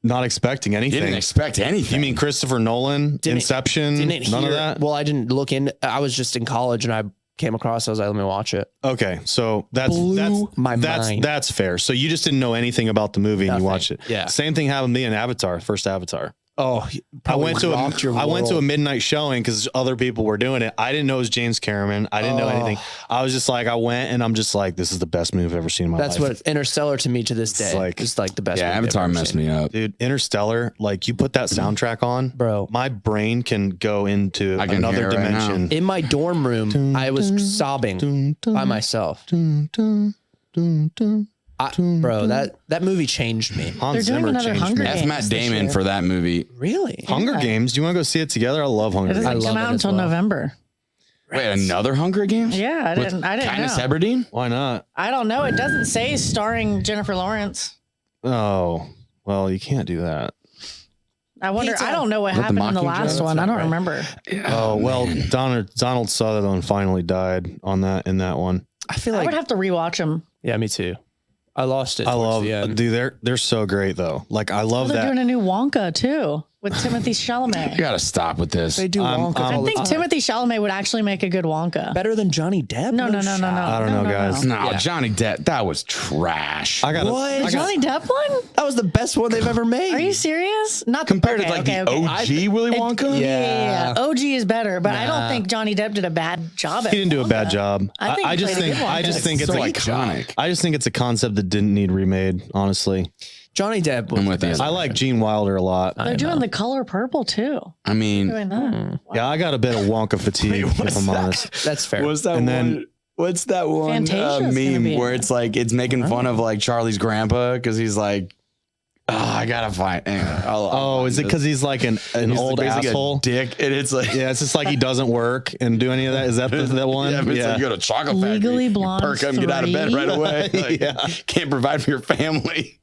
S3: not expecting
S5: He
S3: anything.
S5: didn't expect anything.
S3: You mean Christopher Nolan,
S2: Didn't-
S3: Inception,
S2: Didn't
S3: none
S2: hear,
S3: of that?
S2: Well, I didn't look in. I was just in college and I came across. I was like, let me watch it.
S3: Okay, so that's
S2: Blew my mind.
S3: That's fair. So you just didn't know anything about the movie and
S2: Nothing.
S3: you watched it.
S2: Yeah.
S3: Same thing happened to me in Avatar, first Avatar.
S2: Oh,
S3: I went to a midnight showing because other people were doing it. I didn't know it was James Cameron. I didn't know anything. I was just like, I went and I'm just like, this is the best movie I've ever seen in my
S2: That's
S3: life.
S2: what Interstellar to me to this day is like the best.
S5: Yeah,
S2: movie I've
S5: Avatar
S2: ever
S5: messed
S2: seen.
S5: me up.
S3: Dude, Interstellar, like you put that soundtrack on,
S2: Bro.
S3: my brain can go into
S5: I can
S3: another
S5: hear it right now.
S3: dimension.
S2: In my dorm room, I was sobbing by myself. Bro, that movie changed me.
S3: Hans
S4: They're doing
S3: Zimmer
S4: another
S3: changed
S4: Hunger
S3: me.
S4: Games.
S5: That's Matt
S4: this
S5: Damon
S4: year.
S5: for that movie.
S2: Really?
S3: Hunger Games. Do you want to go see it together? I love Hunger
S4: It doesn't
S3: Games.
S2: love
S4: come
S2: it
S4: out
S2: as
S4: until
S2: well.
S4: November.
S5: Wait, another Hunger Games?
S4: Yeah, I didn't know.
S5: Katniss Everdeen?
S3: Why not?
S4: I don't know. It doesn't say starring Jennifer Lawrence.
S3: Oh, well, you can't do that.
S4: I wonder.
S2: Pizza.
S4: I don't know what
S5: Is that the
S4: happened in the
S5: Mockingjay?
S4: last
S5: That's
S4: one. I
S2: not
S4: don't
S2: right.
S4: remember.
S3: Oh well, Donald Sutherland finally died on that in that one.
S2: I feel
S4: I
S2: like
S4: would have to rewatch them.
S2: yeah, me too. I lost it.
S3: I
S2: towards
S3: love,
S2: the end.
S3: dude. They're so great though. Like I love
S4: They're
S3: that.
S4: doing a new Wonka too with Timothy
S5: You
S4: Chalamet.
S5: gotta stop with this.
S2: They do Wonka.
S3: I'm-
S4: I
S2: all the
S4: think
S2: time.
S4: Timothy Chalamet would actually make a good Wonka.
S2: better than Johnny Depp.
S4: No.
S3: I don't know, guys.
S5: No, Johnny Depp, that was trash.
S3: I got
S2: What?
S4: The Johnny Depp one?
S2: That was the best one they've ever made.
S4: Are you serious? Not
S5: Compared
S4: okay,
S5: to like
S4: okay,
S5: the
S4: okay.
S5: OG Willy Wonka?
S4: Yeah. OG is better, but I don't
S2: Nah.
S4: think Johnny Depp did a bad job.
S3: He didn't do a bad job.
S4: I think he
S3: just
S4: played a
S3: think
S4: good
S3: I just
S4: Wonka.
S3: think it's
S5: so
S3: like
S5: iconic.
S3: I just think it's a concept that didn't need remade. Honestly,
S2: Johnny Depp was
S5: I'm
S2: the
S5: with you.
S2: best.
S3: I like Gene Wilder a lot.
S4: They're doing The Color Purple too.
S5: I mean,
S4: Doing that.
S3: Yeah, I got a bit of Wonka fatigue if I'm honest.
S2: That's fair.
S5: what's that
S3: And then-
S5: one? What's that one
S4: Fantasia's gonna be
S5: meme
S4: in
S5: where
S4: it.
S5: it's like it's making fun of like Charlie's grandpa because he's like, oh, I gotta find. Anyway, I'll
S3: Oh, is it
S5: find
S3: because he's like an
S5: this.
S3: old
S5: He's basically
S3: asshole?
S5: a dick? And it's like,
S3: Yeah, it's just like he doesn't work and do any of that. Is that that one?
S5: yeah, but it's like you go to chocolate factory,
S4: Legally
S5: you
S4: Blonde
S5: perk up and get out of bed
S4: 3.
S5: right away. Like,
S3: Yeah.
S5: can't provide for your family,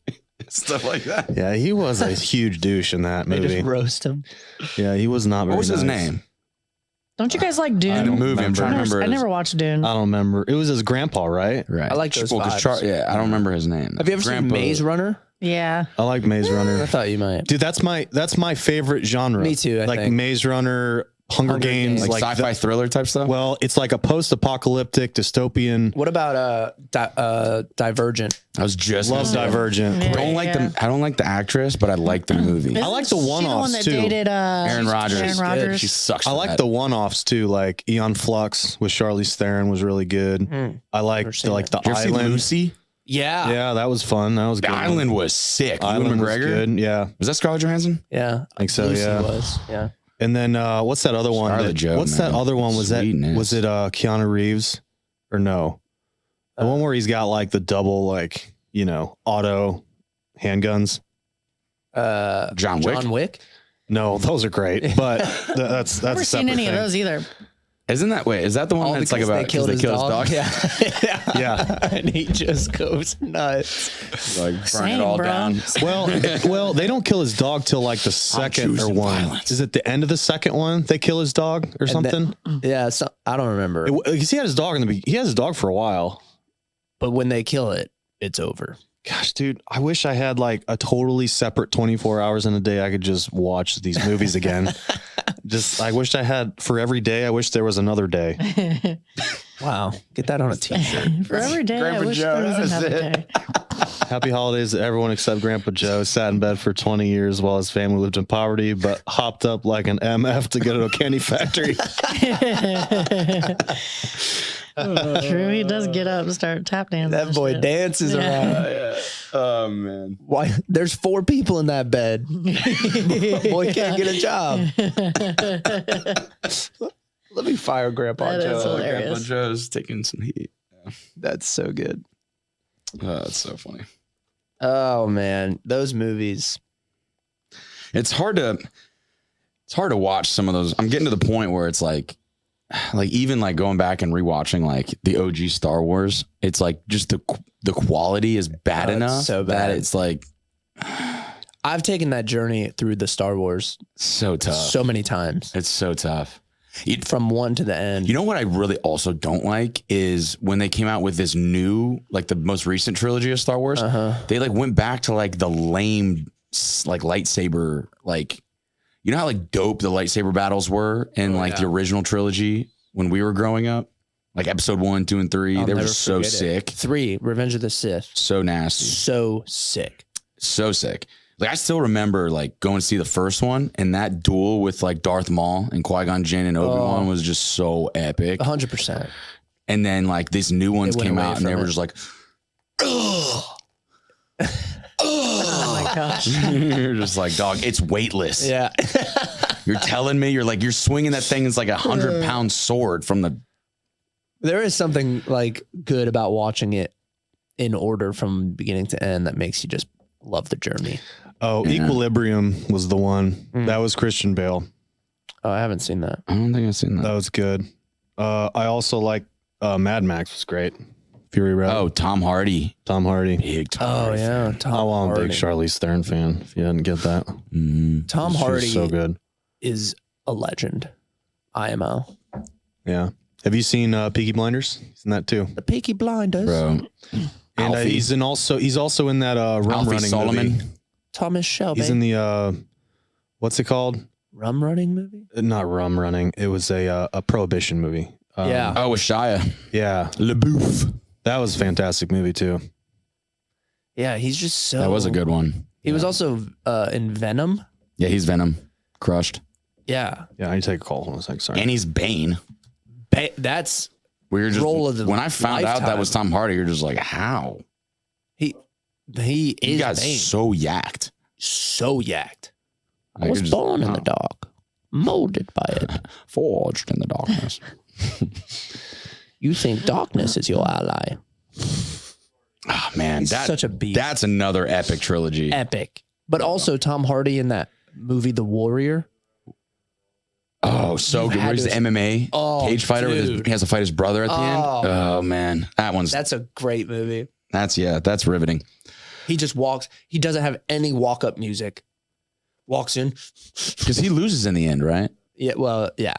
S5: stuff like that.
S3: Yeah, he was a huge douche in that
S2: They
S3: movie.
S2: just roast him.
S3: Yeah, he was not very
S5: What was his
S3: nice.
S5: name?
S4: Don't you guys like
S5: In the
S4: Dune?
S5: movie, I'm trying to remember.
S4: I never watched Dune.
S3: I don't remember. It was his grandpa, right?
S5: Right.
S2: I like those
S5: Well, 'cause
S2: vibes.
S5: yeah, I don't remember his name.
S2: Have you ever
S5: Grandpa-
S2: seen Maze Runner?
S4: Yeah.
S3: I like Maze
S2: I
S3: Runner.
S2: thought you might.
S3: Dude, that's my favorite genre.
S2: Me too, I
S3: like
S2: think.
S3: Maze Runner, Hunger Games,
S5: Like, sci-fi thriller type stuff?
S3: well, it's like a post-apocalyptic dystopian.
S2: What about Divergent?
S5: I was just
S3: Love
S5: gonna say-
S3: Divergent.
S4: Yeah.
S5: I don't like the actress, but I like the movie.
S3: I like the
S4: Isn't she
S3: one-offs,
S4: that
S3: too.
S4: Dated,
S5: Aaron Rodgers.
S4: Aaron
S5: She's
S4: Rodgers.
S5: She sucks.
S3: I
S5: for
S3: like
S5: that.
S3: the one-offs too, like Eon Flux with Charlize Theron was really good. I like
S2: Never seen
S3: like the
S5: Did you ever see
S3: Island.
S5: Lucy?
S2: Yeah.
S3: Yeah, that was fun. That was
S5: The
S3: good.
S5: Island was sick. Ewan
S3: Island was
S5: McGregor.
S3: good. Yeah,
S5: Was that Scarlett Johansson?
S2: Yeah.
S3: I think so.
S2: Lucy
S3: Yeah.
S2: was. Yeah.
S3: And then what's that other one?
S5: Scarlett Jo,
S3: what's
S5: man.
S3: that other one? Was
S5: Sweetness.
S3: it Keanu Reeves or no? The one where he's got like the double like auto handguns.
S5: John Wick.
S2: John Wick.
S3: No, those are great, but that's
S4: Never
S3: a
S4: seen
S3: separate
S4: any
S3: thing.
S4: of those either.
S5: Isn't that is that the one
S2: All
S5: that's like
S2: because
S5: about
S2: they killed his dog.
S5: Yeah.
S3: Yeah.
S2: And he just goes nuts.
S5: Like burn
S4: Same,
S5: it all
S4: bro.
S5: down.
S3: Well, they don't kill his dog till like the second or
S5: choosing
S3: one.
S5: violence.
S3: Is it the end of the second one? They kill his dog or something?
S2: Yeah. So, I don't remember.
S3: Because he had his dog he has his dog for a while.
S2: But when they kill it, it's over.
S3: Gosh, dude, I wish I had like a totally separate 24 hours in a day. I could just watch these movies again. I wish I had for every day. I wish there was another day.
S2: Wow. Get that on a t-shirt.
S4: For every day, I
S5: Grandpa
S4: wish
S5: Joe,
S4: there was
S5: that was
S4: another
S5: it.
S4: day.
S3: Happy holidays to everyone except Grandpa Joe. Sat in bed for 20 years while his family lived in poverty, but hopped up like an MF to go to a candy factory.
S4: True, he does get up and start tap dancing.
S2: That
S4: and
S2: boy
S4: shit.
S2: dances around.
S5: Oh man.
S2: Why? There's 4 people in that bed. Boy can't get a job. Let me fire Grandpa
S4: That
S2: Joe.
S4: is hilarious.
S5: Grandpa Joe's taking some heat.
S2: That's so good.
S5: That's so funny.
S2: Oh man, those movies.
S5: It's hard to watch some of those. I'm getting to the point where it's like even like going back and rewatching like the OG Star Wars. It's like just the quality is bad
S2: Oh, it's
S5: enough
S2: so
S5: that
S2: bad.
S5: it's like
S2: I've taken that journey through the Star Wars
S5: so tough.
S2: so many times,
S5: It's so tough.
S2: from one to the end.
S5: You know what I really also don't like is when they came out with this new, like the most recent trilogy of Star Wars, they like went back to like the lame, like lightsaber, like, you know how like dope the lightsaber battles were in like the original trilogy when we were growing up? Like episode 1, 2, and 3,
S2: I'll
S5: they were
S2: never
S5: just so
S2: forget it.
S5: sick.
S2: 3, Revenge of the Sith.
S5: So nasty.
S2: So sick.
S5: So sick. Like I still remember like going to see the first one and that duel with like Darth Maul and Qui-Gon Jinn and Obi-Wan was just so epic.
S2: 100%.
S5: And then like these new ones
S2: went
S5: came
S2: away
S5: out and they
S2: from
S5: were
S2: it.
S5: just like,
S4: Oh my gosh.
S5: you're just like, dog, it's weightless.
S2: Yeah.
S5: You're telling me you're swinging that thing. It's like 100-pound sword from the.
S2: There is something like good about watching it in order from beginning to end that makes you just love the journey.
S3: Oh,
S5: Yeah.
S3: Equilibrium was the one.
S2: Mm.
S3: That was Christian Bale.
S2: Oh, I haven't seen that.
S5: I don't think I've seen that.
S3: That was good. I also like Mad Max was great. Fury Road.
S5: Oh, Tom Hardy.
S3: Tom Hardy.
S5: Big Tom
S2: Oh
S5: Hardy.
S2: yeah,
S3: Oh, I'm a big Charlize Theron fan. If you didn't get that,
S5: Mhm.
S2: Tom
S3: She was
S2: Hardy
S3: so good.
S2: is a legend. IMO.
S3: Yeah. Have you seen Peaky Blinders? He's in that too.
S2: The Peaky Blinders.
S5: Bro.
S3: And
S5: Alfie.
S3: he's also in that Rum
S5: Alfie
S3: Running
S5: Solomon.
S3: movie.
S2: Thomas Shelby.
S3: He's in the what's it called?
S2: Rum Running movie.
S3: Not Rum Running. It was a Prohibition movie.
S2: Yeah.
S5: Oh, with Shia
S3: Yeah.
S5: LaBeouf.
S3: That was a fantastic movie too.
S2: Yeah, he's just so.
S5: That was a good one.
S2: He was also in Venom.
S5: Yeah, he's Venom. Crushed.
S2: Yeah,
S3: Yeah, I need to take a call. Hold on a second. Sorry.
S5: And he's Bane.
S2: That's
S5: We were just
S2: Role of the
S5: when I found out that
S2: lifetime.
S5: was Tom Hardy, you're just like, how?
S2: he
S5: He
S2: is
S5: got
S2: Bane.
S5: so yacked.
S2: So yacked. I
S5: Like,
S2: was
S5: you're just-
S2: born in
S5: oh.
S2: the dark, molded by it.
S5: Forged in the darkness.
S2: You think darkness is your ally?
S5: Oh man,
S2: He's such a beast.
S5: That's another epic trilogy.
S2: Epic. But also Tom Hardy in that movie, The Warrior.
S5: Oh, so
S2: You've
S5: good.
S2: had
S5: Where's the
S2: to-
S5: MMA
S2: Oh,
S5: cage fighter? With
S2: dude.
S5: he has to fight his brother at the end.
S2: Oh.
S5: Oh man, that's
S2: That's a great movie.
S5: that's riveting.
S2: He just walks. He doesn't have any walk-up music. Walks in.
S5: Because he loses in the end, right?
S2: Yeah. Well, yeah.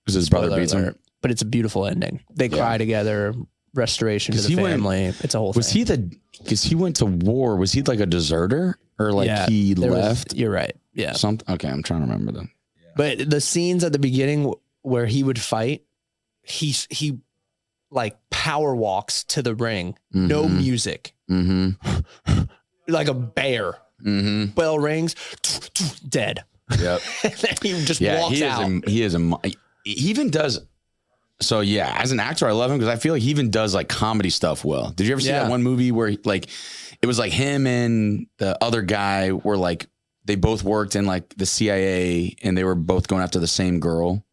S5: Because his brother
S2: Spoiler
S5: beats him.
S2: alert. But it's a beautiful ending. They
S5: Yeah.
S2: cry together. Restoration to
S5: 'Cause
S2: the
S5: he went-
S2: family. It's a whole
S5: Was
S2: thing.
S5: because he went to war? Was he like a deserter or like
S2: Yeah,
S5: he
S2: There was-
S5: left
S2: you're right. Yeah.
S5: something? Okay, I'm trying to remember them.
S2: But the scenes at the beginning where he would fight, he like power walks to the ring, no music,
S5: Mm-hmm.
S2: like a bear.
S5: Mm-hmm.
S2: Bell rings, dead.
S5: Yep.
S2: And then he just
S5: Yeah,
S2: walks
S5: he
S2: out.
S5: he even does. So yeah, as an actor, I love him because I feel like he even does like comedy stuff well. Did you ever see
S2: Yeah.
S5: that one movie where like it was like him and the other guy were like they both worked in like the CIA and they were both going after the same girl,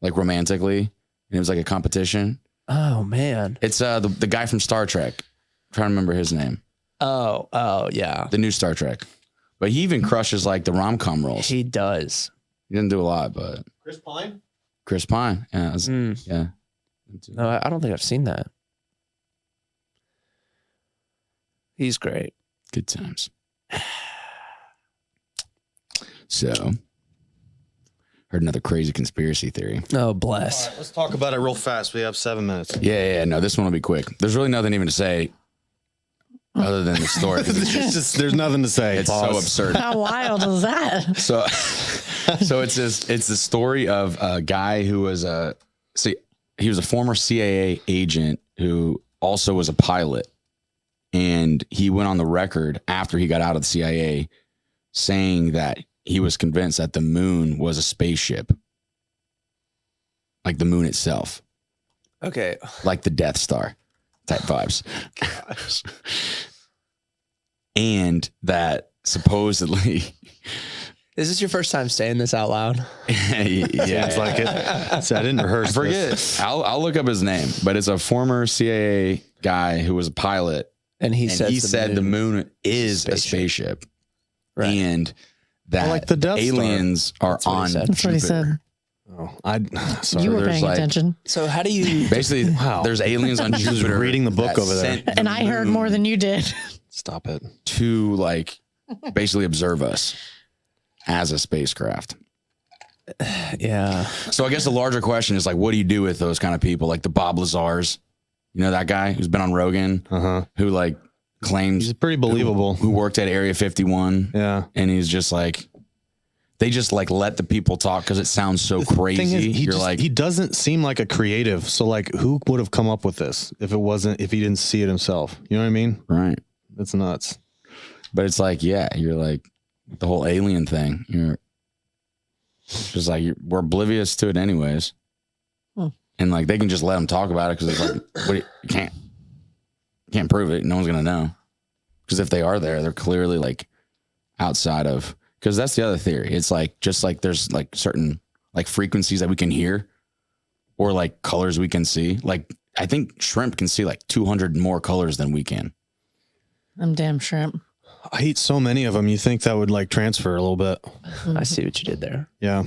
S5: like romantically, and it was like a competition.
S2: Oh man.
S5: It's the guy from Star Trek. I'm trying to remember his name.
S2: Oh yeah.
S5: The new Star Trek. But he even crushes like the rom-com roles.
S2: He does.
S5: He didn't do a lot, but
S3: Chris Pine.
S5: Chris Pine. Yeah, that's-
S2: Mm.
S5: yeah.
S2: No, I don't think I've seen that. He's great.
S5: Good times. So, heard another crazy conspiracy theory.
S2: Oh, bless.
S3: Let's talk about it real fast. We have 7 minutes.
S5: Yeah, no, this one will be quick. There's really nothing even to say other than the story. 'cause
S3: There's nothing to say.
S5: it's so
S3: Pause.
S5: absurd.
S4: How wild is that?
S5: So it's the story of a guy who was he was a former CIA agent who also was a pilot, and he went on the record after he got out of the CIA saying that he was convinced that the moon was a spaceship, like the moon itself,
S2: Okay.
S5: like the Death Star type vibes. And that supposedly
S2: Is this your first time saying this out loud?
S5: yeah,
S3: Seems like it. So I didn't rehearse.
S5: I forget.
S3: this.
S5: I'll look up his name, but it's a former CIA guy who was a pilot,
S2: And he
S5: and
S2: said
S5: he said the moon is a spaceship,
S2: Right.
S5: and that
S3: like the Death Star.
S5: aliens are
S2: That's what he
S5: on
S2: said.
S4: That's what he
S5: Jupiter.
S4: said.
S3: Oh, sorry.
S4: You were
S5: there's
S4: paying
S5: like-
S4: attention.
S2: So how do you?
S5: Basically,
S3: Wow.
S5: there's aliens on
S3: He was
S5: Jupiter.
S3: reading the book
S5: that
S3: over there.
S5: sent the
S4: And I heard
S5: moon
S4: more than you did.
S3: Stop it.
S5: to like basically observe us as a spacecraft.
S2: Yeah.
S5: So I guess the larger question is like, what do you do with those kind of people, like the Bob Lazars? You know that guy who's been on Rogan, who like claims
S3: He's pretty believable.
S5: who worked at Area 51,
S3: Yeah.
S5: and he's just like, they just like let the people talk because it sounds so crazy.
S3: Thing is,
S5: You're like,
S3: he doesn't seem like a creative. So like, who would have come up with this if he didn't see it himself? You know what I mean?
S5: right.
S3: It's nuts.
S5: But it's like, yeah, you're like the whole alien thing. You're just like, we're oblivious to it anyways.
S4: Hmm.
S5: And like, they can just let them talk about it because it's like, you can't prove it. No one's going to know. Because if they are there, they're clearly like outside of, because that's the other theory. It's like, just like there's like certain like frequencies that we can hear or like colors we can see. Like, I think shrimp can see like 200 more colors than we can.
S4: Them damn shrimp.
S3: I eat so many of them. You think that would like transfer a little bit?
S2: I see what you did there.
S3: Yeah.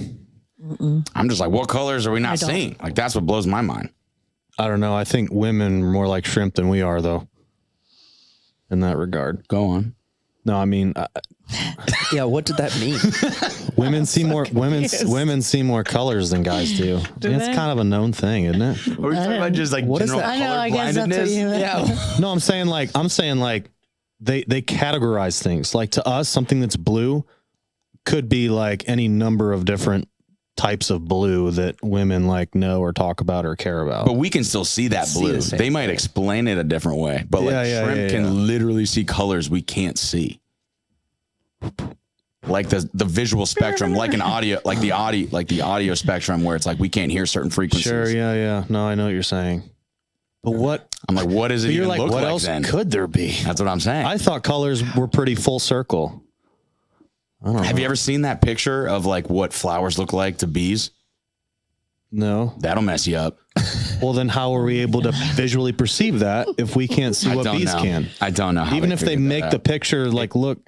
S5: I'm just like, what colors are we
S4: I
S5: not
S4: don't.
S5: seeing? Like, that's what blows my mind.
S3: I don't know. I think women are more like shrimp than we are, though. In that regard.
S5: Go on.
S3: No, I mean,
S2: Yeah, what did that mean?
S3: women see more
S4: confused.
S3: women see more colors than guys do.
S4: Do
S3: It's
S4: they?
S3: kind of a known thing, isn't it?
S5: Are we talking about just like
S2: What is
S5: general
S2: that?
S4: I know. I guess that's what you meant.
S2: Yeah.
S3: No, I'm saying like they categorize things. Like to us, something that's blue could be like any number of different types of blue that women like know or talk about or care about.
S5: But we can still see that
S2: See
S5: blue.
S2: the same
S5: They might explain it a different way, but like shrimp can literally see colors we can't see. Like the visual spectrum, like an audio, like the audio spectrum, where it's like we can't hear certain frequencies.
S3: Sure, yeah. No, I know what you're saying. But what
S5: I'm like, what does it
S3: but you're
S5: even
S3: like,
S5: look
S3: what
S5: like
S3: else
S5: then?
S3: could there be?
S5: That's what I'm saying.
S3: I thought colors were pretty full circle. I don't know.
S5: Have you ever seen that picture of like what flowers look like to bees?
S3: No.
S5: That'll mess you up.
S3: Well, then how are we able to visually perceive that if we can't see
S5: I
S3: what
S5: don't
S3: bees
S5: know.
S3: can?
S5: I don't know. How
S3: Even if they
S5: figured that
S3: make the
S5: out.
S3: picture like, look,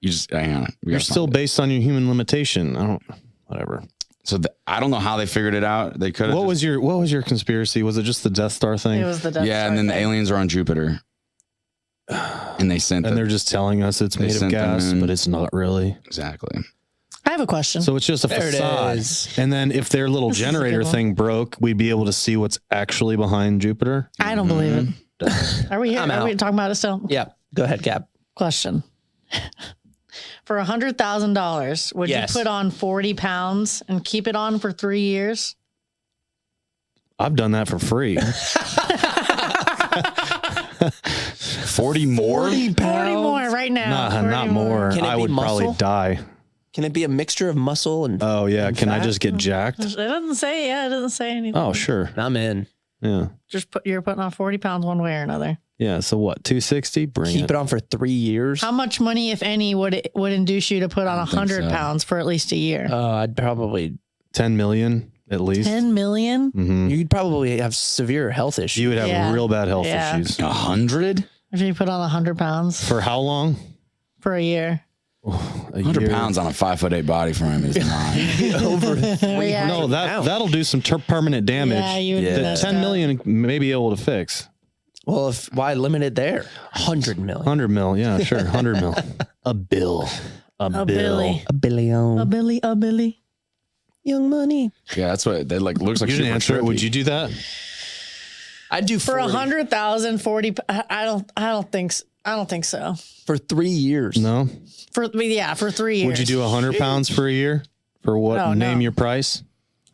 S5: you just hang on. We
S3: you're
S5: gotta
S3: still
S5: find it.
S3: based on your human limitation. I don't, whatever.
S5: So I don't know how they figured it out. They could have.
S3: What was your conspiracy? Was it just the Death Star thing?
S4: It was the Death
S5: Yeah,
S4: Star
S5: and then the
S4: thing.
S5: aliens are on Jupiter, and they sent.
S3: And
S5: the-
S3: they're just telling us it's
S5: They
S3: made of
S5: sent the
S3: gas,
S5: moon.
S3: but it's not really.
S5: exactly.
S4: I have a question.
S3: So it's just a
S2: There it
S3: facade.
S2: is.
S3: And then if their little
S4: This is a
S3: generator
S4: good one.
S3: thing broke, we'd be able to see what's actually behind Jupiter.
S4: I don't believe it. Are we here?
S2: I'm
S4: Are we
S2: out.
S4: talking about it still?
S2: Yeah. Go ahead, Gab.
S4: Question. For $100,000, would
S2: Yes.
S4: you put on 40 pounds and keep it on for 3 years?
S3: I've done that for free.
S5: 40 more.
S4: 40 more right now. 40
S3: not more.
S2: Can it
S3: I
S2: be
S3: would probably
S2: muscle?
S3: die.
S2: Can it be a mixture of muscle and
S3: Oh yeah.
S2: And
S3: Can I
S2: fat?
S3: just get jacked?
S4: It doesn't say. Yeah, it doesn't say anything.
S3: Oh sure.
S2: I'm in.
S3: Yeah.
S4: Just you're putting on 40 pounds one way or another.
S3: Yeah. So what? 260? Bring
S2: Keep
S3: it.
S2: it on for 3 years.
S4: How much money, if any, would induce you to put on
S5: don't think
S4: 100
S5: so.
S4: pounds for at least a year?
S2: I'd probably
S3: 10 million at least.
S4: 10 million?
S3: Mhm.
S2: you'd probably have severe health issues.
S3: You would have
S4: Yeah.
S3: real bad health
S4: Yeah.
S3: issues.
S5: 100.
S4: If you put on 100 pounds
S3: For how long?
S4: for a year?
S5: 100
S3: year.
S5: pounds on a 5'8" body frame is not.
S4: Yeah.
S3: No,
S2: Wow.
S3: that'll do some permanent damage.
S4: Yeah, you would
S5: Yeah.
S4: be
S3: That
S4: messed
S3: 10
S4: up.
S3: million may be able to fix.
S2: Well, why limit it there? 100 million.
S3: 100 mil. Yeah, sure. 100 mil. A bill. A bill.
S4: Billy.
S2: A billion.
S4: A Billy.
S2: Young money.
S5: Yeah, that's what they like. Looks like
S3: You didn't
S5: super
S3: answer it.
S5: trippy.
S3: Would you do that?
S2: I'd do
S4: For
S2: 40
S4: 100,000, 40. I don't think so. I don't think so.
S2: for 3 years.
S3: No.
S4: For 3 years.
S3: Would you do 100 pounds for a year? For what?
S4: No,
S3: Name
S4: no.
S3: your price.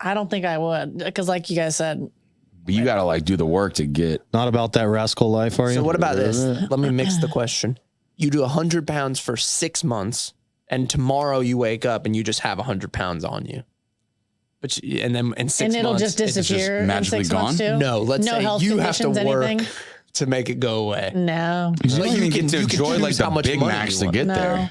S4: I don't think I would, because like you guys said,
S5: But you got to like do the work to get.
S3: Not about that rascal life, are you?
S2: So what about this? Let me mix the question. You do 100 pounds for 6 months, and tomorrow you wake up and you just have 100 pounds on you. But and then in 6
S4: and it'll
S2: months,
S4: just
S2: it's
S4: disappear in
S5: magically
S4: 6 months
S5: gone?
S4: too.
S2: No, let's
S4: No
S2: say
S4: health
S2: you have to
S4: conditions,
S2: work
S4: anything?
S2: to make it go away.
S4: No.
S5: You don't
S2: you
S5: even
S2: can-
S5: get to
S2: you can
S5: enjoy like
S2: choose
S5: the
S2: how much
S5: Big
S2: money
S5: Macs
S2: you
S5: to
S2: want.
S5: get
S4: No.
S5: there.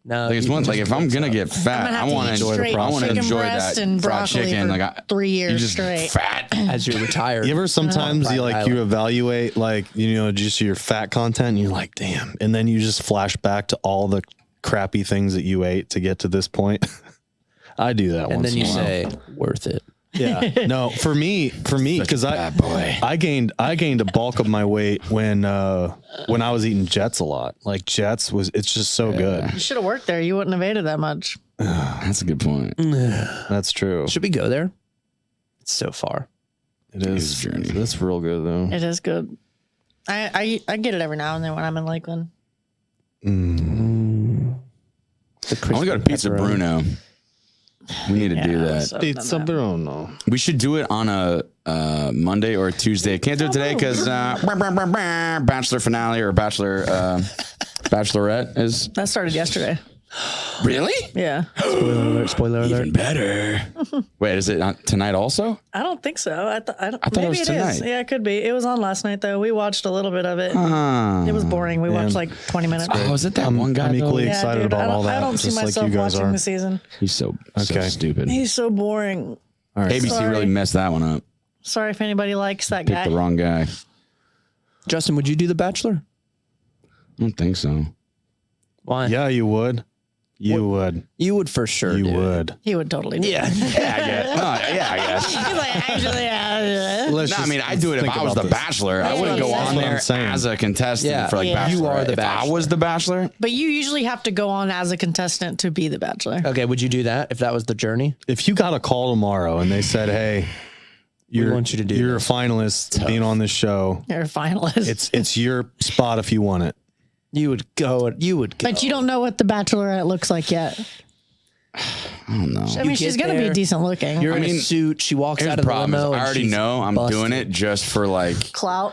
S2: No,
S5: Like it's
S2: you
S5: one.
S2: can
S5: Like
S2: just
S5: if I'm
S2: mix
S5: gonna
S2: up.
S5: get fat,
S4: I'm gonna
S5: I
S4: have to
S5: want to
S4: eat
S5: enjoy.
S4: straight
S5: I want to
S4: chicken
S5: enjoy
S4: breast
S5: that
S4: and
S5: fried
S4: broccoli
S5: chicken.
S4: for
S5: Like
S4: 3 years
S5: you just
S4: straight.
S5: fat.
S2: as you're retired.
S3: You ever sometimes
S2: Private
S3: you like
S2: island.
S3: you evaluate like just your fat content and you're like, damn, and then you just flash back to all the crappy things that you ate to get to this point. I do that
S2: and
S3: once
S2: then you
S3: in a while.
S2: say, worth it.
S3: Yeah. No, for me, because
S5: bad boy.
S3: I gained a bulk of my weight when I was eating Jets a lot. Like Jets it's just so good.
S4: You should have worked there. You wouldn't have ate it that much.
S5: That's a good point.
S3: That's true.
S2: Should we go there? It's so far.
S3: It is.
S5: a journey.
S3: That's real good though.
S4: It is good. I get it every now and then when I'm in Lakeland.
S2: The
S5: I want to go to
S2: crispy
S5: Pizza
S2: pepperoni.
S5: Bruno. We need to do that.
S4: so-
S3: Pizza Bruno.
S5: We should do it on a Monday or a Tuesday. Can't do it today because Bachelor finale or Bachelor Bachelorette is
S4: That started yesterday.
S5: really
S4: Yeah.
S2: Spoiler alert, spoiler alert.
S5: even better. Wait, is it on tonight also?
S4: I don't think so. I
S5: thought it
S4: maybe
S5: was
S4: it is.
S5: tonight.
S4: Yeah, it could be. It was on last night though. We watched a little bit of it. It was boring. We watched like 20 minutes.
S5: Oh, is it that one guy?
S3: I'm equally
S5: though?
S3: excited about all that.
S4: I don't see
S3: just like
S4: myself
S3: you guys
S4: watching
S3: are.
S4: the season.
S5: He's so
S3: Okay.
S5: stupid.
S4: He's so boring.
S3: All right.
S5: ABC
S4: Sorry.
S5: really messed that one up.
S4: Sorry if anybody likes that
S5: Picked
S4: guy.
S5: the wrong guy.
S2: Justin, would you do The Bachelor?
S5: I don't think so.
S2: Why?
S3: Yeah, you would. You would.
S2: You would for sure.
S3: You
S2: do it.
S3: would.
S4: He would totally do
S2: Yeah.
S4: it.
S5: Yeah, I guess. Yeah, I guess.
S4: He's like, actually, yeah.
S3: Let's
S5: No, I
S3: just-
S5: mean, I'd
S3: let's
S5: do it if
S3: think
S5: I was
S3: about
S5: the
S3: this.
S5: Bachelor. I
S4: Yeah,
S5: wouldn't go
S4: that's
S5: on
S3: what I'm
S5: there
S3: saying.
S5: as a contestant
S2: Yeah.
S5: for like
S4: Yeah.
S5: Bachelor.
S2: You are the
S5: If I
S2: Bachelor.
S5: was the Bachelor,
S4: But you usually have to go on as a contestant to be the Bachelor.
S2: Okay, would you do that if that was the journey?
S3: If you got a call tomorrow and they said, "Hey,
S2: want you to do
S3: you're
S2: this."
S3: a finalist being on this show.
S4: You're a finalist.
S3: It's your spot if you want it."
S2: You would go. You would go.
S4: But you don't know what the Bachelorette looks like yet.
S5: I don't know.
S4: I mean, she's
S2: get
S4: going to be
S2: there,
S4: decent looking.
S2: You're in
S5: mean,
S2: a suit. She walks
S5: Here's
S2: out
S5: the
S2: of the
S5: problem: is
S2: limo.
S5: I
S2: and
S5: already
S2: she's
S5: know I'm
S2: busted.
S5: doing it just for like,
S4: Clout.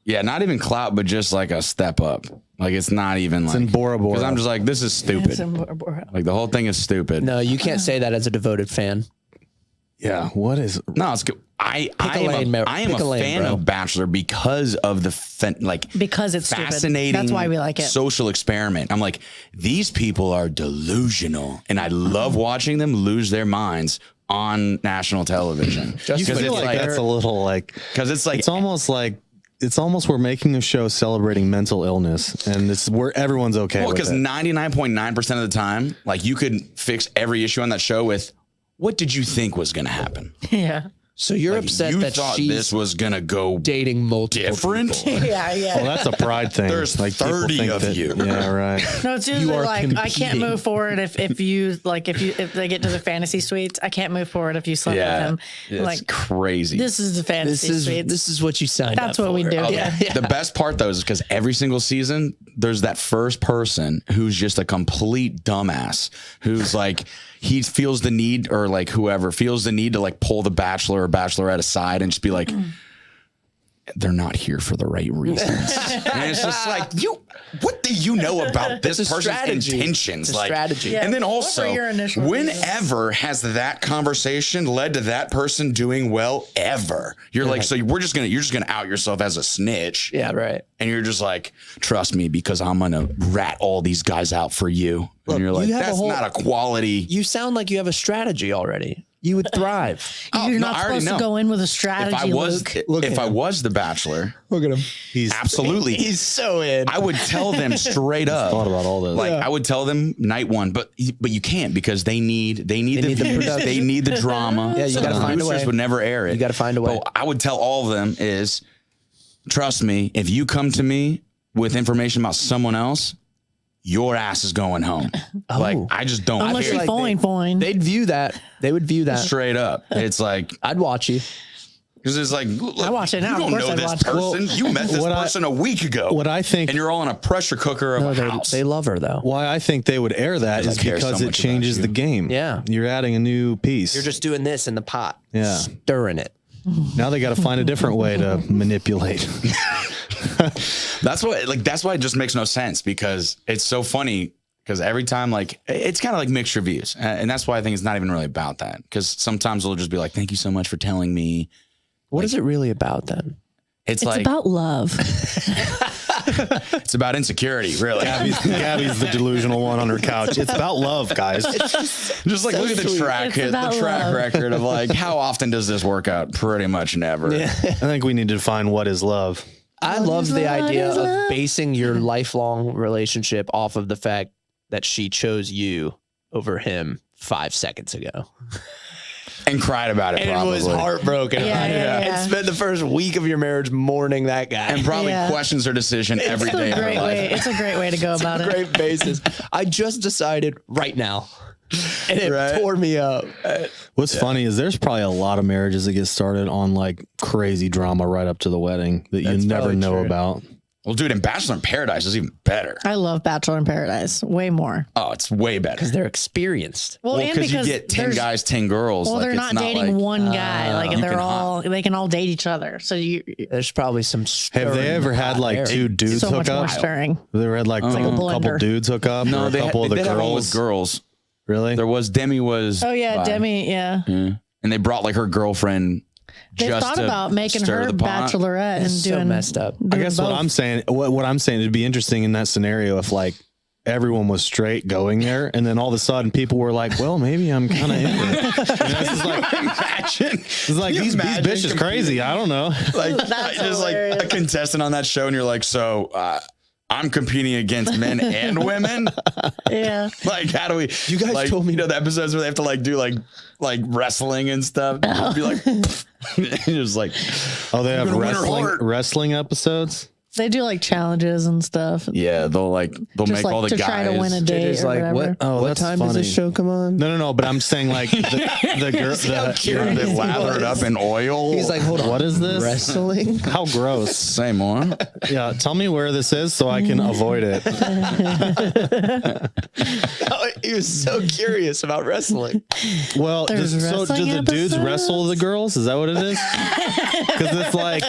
S5: yeah, not even clout, but just like a step up. Like it's not even like
S3: in Bora Bora.
S5: because I'm just like this is stupid. Like the whole thing is stupid.
S2: No, you can't say that as a devoted fan.
S3: Yeah. What is?
S5: No, it's good. I
S2: a lane,
S5: am
S2: pick
S5: a
S2: a lane,
S5: fan
S2: bro.
S5: of Bachelor because of the
S4: Because it's stupid.
S5: fascinating.
S4: That's why we like it.
S5: Social experiment. I'm like, these people are delusional, and I love watching them lose their minds on national television.
S3: You
S5: Because
S3: feel
S5: it's
S3: like that's a little like.
S5: it's like
S3: It's almost we're making a show celebrating mental illness, and it's where everyone's okay.
S5: well,
S3: with
S5: because
S3: it.
S5: 99.9% of the time, like you could fix every issue on that show with, what did you think was going to happen?
S4: Yeah.
S2: So you're
S5: Like,
S2: upset
S5: you
S2: that
S5: thought
S2: she's
S5: this was going to go
S2: dating multiple
S5: different.
S2: people.
S4: Yeah, yeah.
S3: Well, that's a pride thing.
S5: There's
S3: people
S5: 30
S3: think
S5: of
S3: that-
S5: you.
S3: Yeah, right.
S4: No, it's usually
S2: are
S4: like I can't
S2: competing.
S4: move forward if they get to the fantasy suites. I can't move forward if you slept with
S5: Yeah,
S4: him.
S5: it's
S4: Like
S5: crazy.
S4: this is the fantasy suites.
S2: This is what you signed
S4: That's
S2: up
S4: what we
S2: for.
S4: do.
S2: Okay.
S4: Yeah.
S5: The best part though is because every single season there's that first person who's just a complete dumbass who's like he feels the need or like whoever feels the need to like pull the Bachelor or Bachelorette aside and just be like they're not here for the right reasons. And it's just like what do you know about this
S2: It's a
S5: person's
S2: strategy.
S5: intentions?
S2: It's a
S5: like
S2: strategy.
S4: Yeah.
S5: And then
S4: What
S5: also
S4: were your initial
S5: whenever has that conversation led to that person doing well ever? You're like, so you're just gonna out yourself as a snitch.
S2: Yeah, right.
S5: And you're just like, trust me, because I'm gonna rat all these guys out for you.
S2: Look,
S5: and you're like,
S2: you have a
S5: that's
S2: whole-
S5: not a quality.
S2: You sound like you have a strategy already. You would thrive.
S4: You're
S5: no,
S4: not
S5: I already
S4: supposed to
S5: know.
S4: go in with a strategy.
S5: If I was,
S4: Luke.
S5: if I was the Bachelor,
S2: Look at him.
S3: He's
S5: absolutely,
S2: He's so in.
S5: I would tell them straight up.
S3: thought about all this.
S5: Like I would tell them night one, but you can't because they need the
S2: need the
S5: views,
S2: production.
S5: they need the drama.
S2: Yeah, you
S5: So
S2: gotta
S5: the
S2: find a
S5: producers
S2: way.
S5: would never air it.
S2: You gotta find a way.
S5: But I would tell all of them is, trust me, if you come to me with information about someone else, your ass is going home. Like I just don't
S4: Unless
S5: care.
S4: you're fine.
S2: They'd view that. They would view that.
S5: Straight up, it's like
S2: I'd watch you.
S5: because it's like look,
S4: I watch it now.
S5: You
S4: Of
S5: don't
S4: course
S5: know
S4: I'd
S5: this
S4: watch it.
S5: person. You met this
S3: what I-
S5: person a week ago.
S3: what I think
S5: and you're all in a pressure cooker of
S2: No,
S5: a house.
S2: they love her though.
S3: why I think they would air that is
S5: care so
S3: because it
S5: much about
S3: changes
S5: you.
S3: the game.
S2: Yeah.
S3: You're adding a new piece.
S2: You're just doing this in the pot.
S3: Yeah.
S2: Stirring it.
S3: Now they got to find a different way to manipulate.
S5: That's why it just makes no sense because it's so funny because every time like it's kind of like mixed reviews and that's why I think it's not even really about that because sometimes they'll just be like, thank you so much for telling me.
S2: What is it really about then?
S5: It's
S4: It's
S5: like
S4: about love.
S5: it's about insecurity, really.
S3: Gabby's the delusional one on her couch. It's about love, guys.
S5: Just like look at the
S2: sweet.
S5: track
S4: It's about love.
S5: record of like how often does this work out? Pretty much never.
S3: I think we need to define what is love.
S2: I love the
S4: love
S2: idea
S4: is
S2: of
S4: love.
S2: basing your lifelong relationship off of the fact that she chose you over him 5 seconds ago.
S5: And cried about it
S2: And
S5: probably.
S2: was heartbroken.
S4: Yeah, yeah,
S2: And
S4: yeah.
S2: spent the first week of your marriage mourning that guy.
S5: and probably
S4: Yeah.
S5: questions her decision every
S4: It's
S5: day
S4: a
S5: of her
S4: great
S5: life.
S4: way. It's a great way to go about it.
S2: Great basis. I just decided right now. And it
S5: Right?
S2: tore me up.
S3: What's funny is there's probably a lot of marriages that get started on like crazy drama right up to the wedding that
S2: That's
S3: you never
S2: probably
S3: know
S2: true.
S3: about.
S5: Well, dude, and Bachelor in Paradise is even better.
S4: I love Bachelor in Paradise way more.
S5: Oh, it's way better.
S2: Because they're experienced.
S4: Well, and
S5: because you
S4: because
S5: get 10
S4: there's-
S5: guys, 10 girls.
S4: Well,
S5: like,
S4: they're
S5: it's
S4: not dating
S5: like,
S4: one guy. Like
S5: you
S4: they're
S5: can
S4: all they can all date each other. So you
S2: There's probably some
S3: Have
S2: stirring
S3: they ever had
S2: hot
S3: like
S2: air.
S3: two dudes
S4: so
S3: hook
S4: much more
S3: up?
S4: stirring.
S3: Have they ever had like,
S4: like a
S3: a couple
S4: blender.
S3: dudes hook up?
S5: No,
S3: or a
S5: they
S3: couple of the
S5: did have one with
S3: girls.
S5: girls.
S3: Really?
S5: There was Demi was.
S4: Oh yeah,
S5: bi.
S4: Demi. Yeah,
S5: Yeah. And they brought like her girlfriend.
S4: they
S5: just
S4: thought
S5: to
S4: about making
S5: stir
S4: her
S5: the pot.
S4: Bachelorette and
S2: It's so
S4: doing
S2: messed up.
S3: I
S4: doing
S3: guess what
S4: both.
S3: I'm saying, what I'm saying, it'd be interesting in that scenario if like everyone was straight going there, and then all of a sudden people were like, "Well, maybe I'm kind of into it." You know, it's just like,
S5: Imagine.
S3: it's like
S5: You
S3: these
S5: imagine
S3: bitches
S5: competing.
S3: crazy. I don't know.
S5: Like
S4: That's
S5: just like
S4: hilarious.
S5: a contestant on that show, and you're like, so I'm competing against men and women.
S4: Yeah.
S5: Like, how do we?
S2: You guys
S5: like,
S2: told me
S5: the episodes where they have to like do like wrestling and stuff. Be like, just like,
S3: Oh, they have
S5: gonna win her heart.
S3: wrestling episodes.
S4: They do like challenges and stuff.
S5: yeah, they'll
S4: Just
S5: make
S4: like
S5: all the
S4: to
S5: guys
S4: try to win a date
S2: JJ's
S4: or
S2: like,
S4: whatever.
S2: what?
S3: Oh,
S2: what
S3: that's
S2: time does this
S3: funny.
S2: show come on?
S3: No. But I'm saying like the girl.
S5: They're
S2: curious.
S5: lathered up in oil.
S2: He's like, hold on.
S3: What is this?
S2: Wrestling?
S3: How gross.
S5: say more.
S3: Yeah, tell me where this is so I can avoid it.
S2: He was so curious about wrestling.
S3: Well,
S4: There's
S3: so do
S4: wrestling
S3: the dudes
S4: episodes?
S3: wrestle the girls? Is that what it is? Because it's like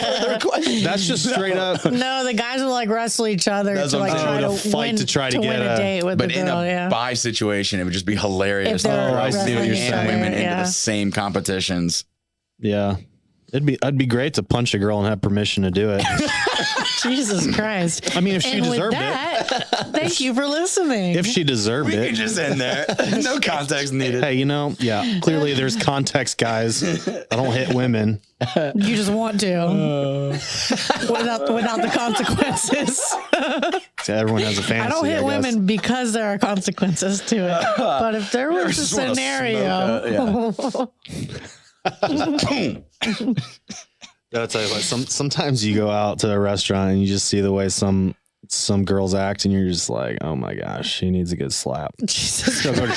S3: that's just straight up.
S4: No, the guys will like wrestle each other
S5: That's
S4: to
S5: what I'm
S4: like
S5: saying.
S4: try
S3: Oh,
S4: to
S3: to fight
S4: win,
S3: to try to get
S4: win a
S3: a-
S4: date with
S5: But
S4: the
S5: in
S4: girl.
S5: a
S4: Yeah.
S5: bi situation, it would just be hilarious
S4: If they're
S5: to throw
S3: wrestling
S5: two
S3: each other,
S5: women into
S4: yeah.
S5: the same competitions.
S3: Yeah, it'd be great to punch a girl and have permission to do it.
S4: Jesus Christ.
S3: I mean, if she
S4: And with
S3: deserved it.
S4: that, thank you for listening.
S3: If she deserved
S5: We
S3: it.
S5: could just end there. No context needed.
S3: Hey, yeah, clearly there's context, guys. I don't hit women.
S4: You just want to without the consequences.
S3: So everyone has a fantasy.
S4: I don't hit
S3: guess.
S4: women because there are consequences to it. But if there was a
S5: just wanna
S4: scenario,
S3: I'll tell you what. Sometimes you go out to a restaurant and you just see the way some girls act, and you're just like, oh my gosh, she needs a good slap.
S4: Jesus
S3: She'll go to,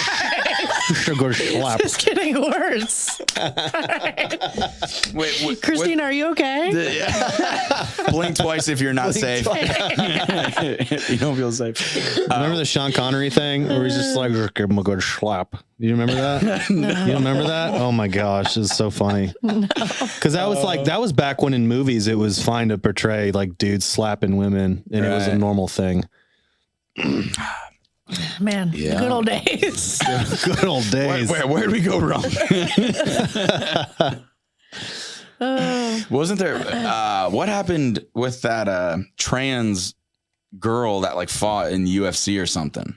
S3: she'll go to slap.
S4: it's getting worse.
S5: Wait,
S4: Christine, are you okay?
S5: blink twice if you're not safe. You don't feel safe.
S3: Remember the Sean Connery thing where he's just like, I'm gonna go to slap. You remember that? You don't remember that? Oh my gosh, it's so funny. Because that was back when in movies it was fine to portray like dudes slapping women, and it was a
S5: Right.
S3: normal thing.
S4: Man,
S5: Yeah.
S4: the good old days.
S3: Good old days.
S5: Where'd we go wrong? Wasn't there? What happened with that trans girl that like fought in UFC or something?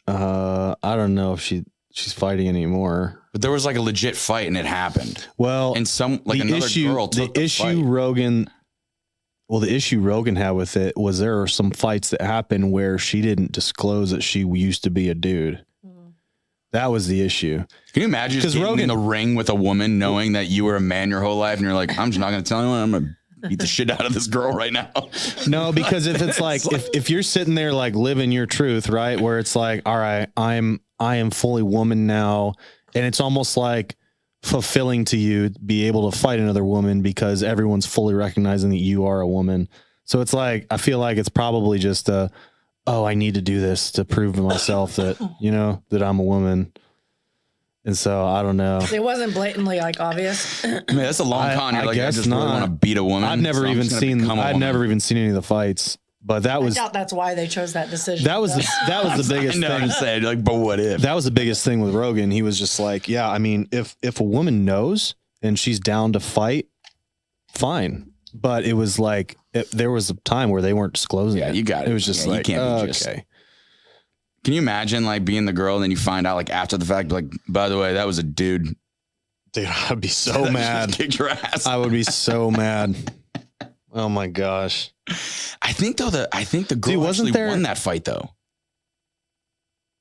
S3: I don't know if she's fighting anymore.
S5: But there was like a legit fight and it happened.
S3: Well,
S5: And some like
S3: the
S5: another
S3: issue,
S5: girl took the
S3: issue
S5: fight.
S3: Rogan. Well, the issue Rogan had with it was there are some fights that happened where she didn't disclose that she used to be a dude. That was the issue.
S5: Can you imagine just
S3: 'Cause
S5: getting in
S3: Rogan-
S5: the ring with a woman knowing that you were a man your whole life and you're like, I'm just not going to tell anyone. I'm going to beat the shit out of this girl right now.
S3: No, because if it's like if you're sitting there like living your truth, right, where it's like, all right, I am fully woman now, and it's almost like fulfilling to you to be able to fight another woman because everyone's fully recognizing that you are a woman. So it's like I feel like it's probably just I need to do this to prove to myself that that I'm a woman. And so I don't know.
S4: It wasn't blatantly like obvious.
S5: I mean, that's a long con. You're
S3: I
S5: like, I
S3: guess
S5: just really
S3: not.
S5: want to beat a woman.
S3: I've never
S5: so I'm
S3: even
S5: just gonna
S3: seen
S5: become a woman.
S3: any of the fights, but that
S4: I
S3: was
S4: doubt that's why they chose that decision.
S3: that was the
S5: I
S3: biggest
S5: know, I'm
S3: thing.
S5: just saying, like, but what if?
S3: That was the biggest thing with Rogan. He was just like, yeah, I mean, if a woman knows and she's down to fight, fine. But it was like there was a time where they weren't disclosing
S5: Yeah,
S3: it.
S5: you got it.
S3: It was just
S5: Yeah, you
S3: like,
S5: can't be
S3: okay.
S5: just- Can you imagine like being the girl and then you find out like after the fact, like, by the way, that was a dude.
S3: Dude, I'd be so
S5: that
S3: mad.
S5: just kicked your ass.
S3: I would be so mad. Oh my gosh.
S5: I think the girl
S3: Dude, wasn't
S5: actually
S3: there-
S5: won that fight though.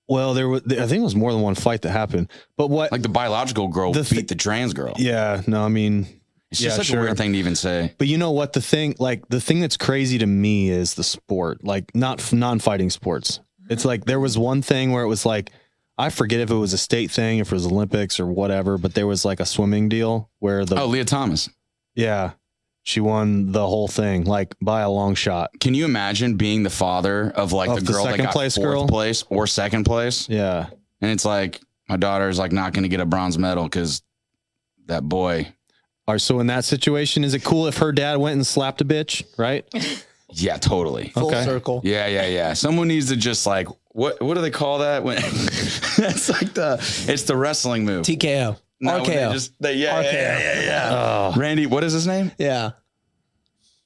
S3: Well, I think it was more than one fight that happened. But what?
S5: Like the biological girl
S3: The
S5: beat the trans girl.
S3: Yeah, no, I mean,
S5: It's just such
S3: sure.
S5: a weird thing to even say.
S3: But you know what? The thing that's crazy to me is the sport, like not non-fighting sports. It's like there was one thing where it was like, I forget if it was a state thing, if it was Olympics or whatever, but there was like a swimming deal where
S5: Leah Thomas.
S3: yeah, she won the whole thing, like by a long shot.
S5: Can you imagine being the father of like
S3: Of
S5: the
S3: the
S5: girl that
S3: second
S5: got
S3: place
S5: fourth
S3: girl?
S5: place or second place?
S3: Yeah.
S5: And it's like, my daughter's like not going to get a bronze medal because that boy.
S3: All right, so in that situation, is it cool if her dad went and slapped a bitch, right?
S5: Yeah, totally.
S2: Full
S3: Okay.
S2: circle.
S5: Yeah. Someone needs to just like, what do they call that? When that's like it's the wrestling move.
S2: TKO.
S5: No, when they
S2: RKO.
S5: yeah. Randy, what is his name?
S2: Yeah.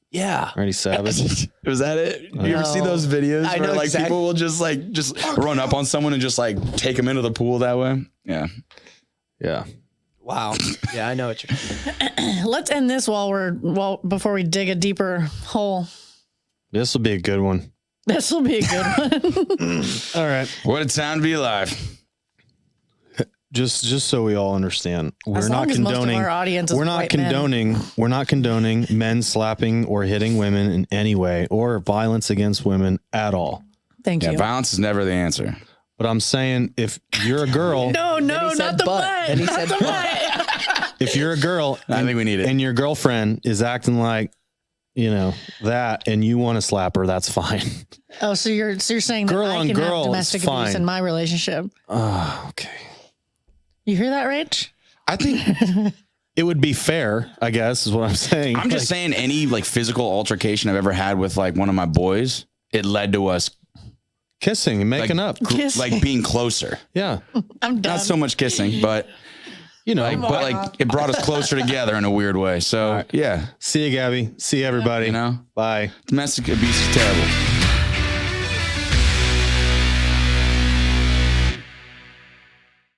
S2: Yeah.
S3: Randy Savage.
S5: Was that it? You ever see those videos
S2: I
S5: where
S2: know
S5: like
S2: exact-
S5: people will just run up on someone and just like take them into the pool that way? Yeah.
S3: Yeah.
S2: Wow. Yeah, I know what you're.
S4: Let's end this before we dig a deeper hole.
S3: This will be a good one.
S4: This will be a good one.
S3: All right.
S5: What a time to be alive.
S3: Just so we all understand,
S4: As long as most of our audience is
S3: we're not
S4: white men.
S3: condoning men slapping or hitting women in any way or violence against women at all.
S4: Thank
S5: Yeah,
S4: you.
S5: violence is never the answer.
S3: But I'm saying if you're a girl,
S4: No,
S2: Then he
S4: not
S2: said
S4: the
S2: butt.
S4: butt.
S2: Then he
S4: Not
S2: said
S4: the
S2: butt.
S3: if you're a girl
S5: I think we need it.
S3: and your girlfriend is acting like, that and you want to slap her, that's fine.
S4: Oh, so you're saying that
S3: Girl
S4: I
S3: on
S4: can
S3: girl
S4: have
S3: is
S4: domestic abuse
S3: fine.
S4: in my relationship?
S3: Oh, okay.
S4: You hear that, Rach?
S5: I think
S3: It would be fair, I guess, is what I'm saying.
S5: I'm just saying any like physical altercation I've ever had with like one of my boys, it led to us
S3: Kissing and making up.
S4: Kiss.
S5: like being closer.
S3: Yeah.
S4: I'm done.
S5: Not so much kissing, but it brought us closer together in a weird way. So yeah,
S3: See you, Gabby. See you, everybody.
S5: you know,
S3: Bye.
S5: domestic abuse is terrible.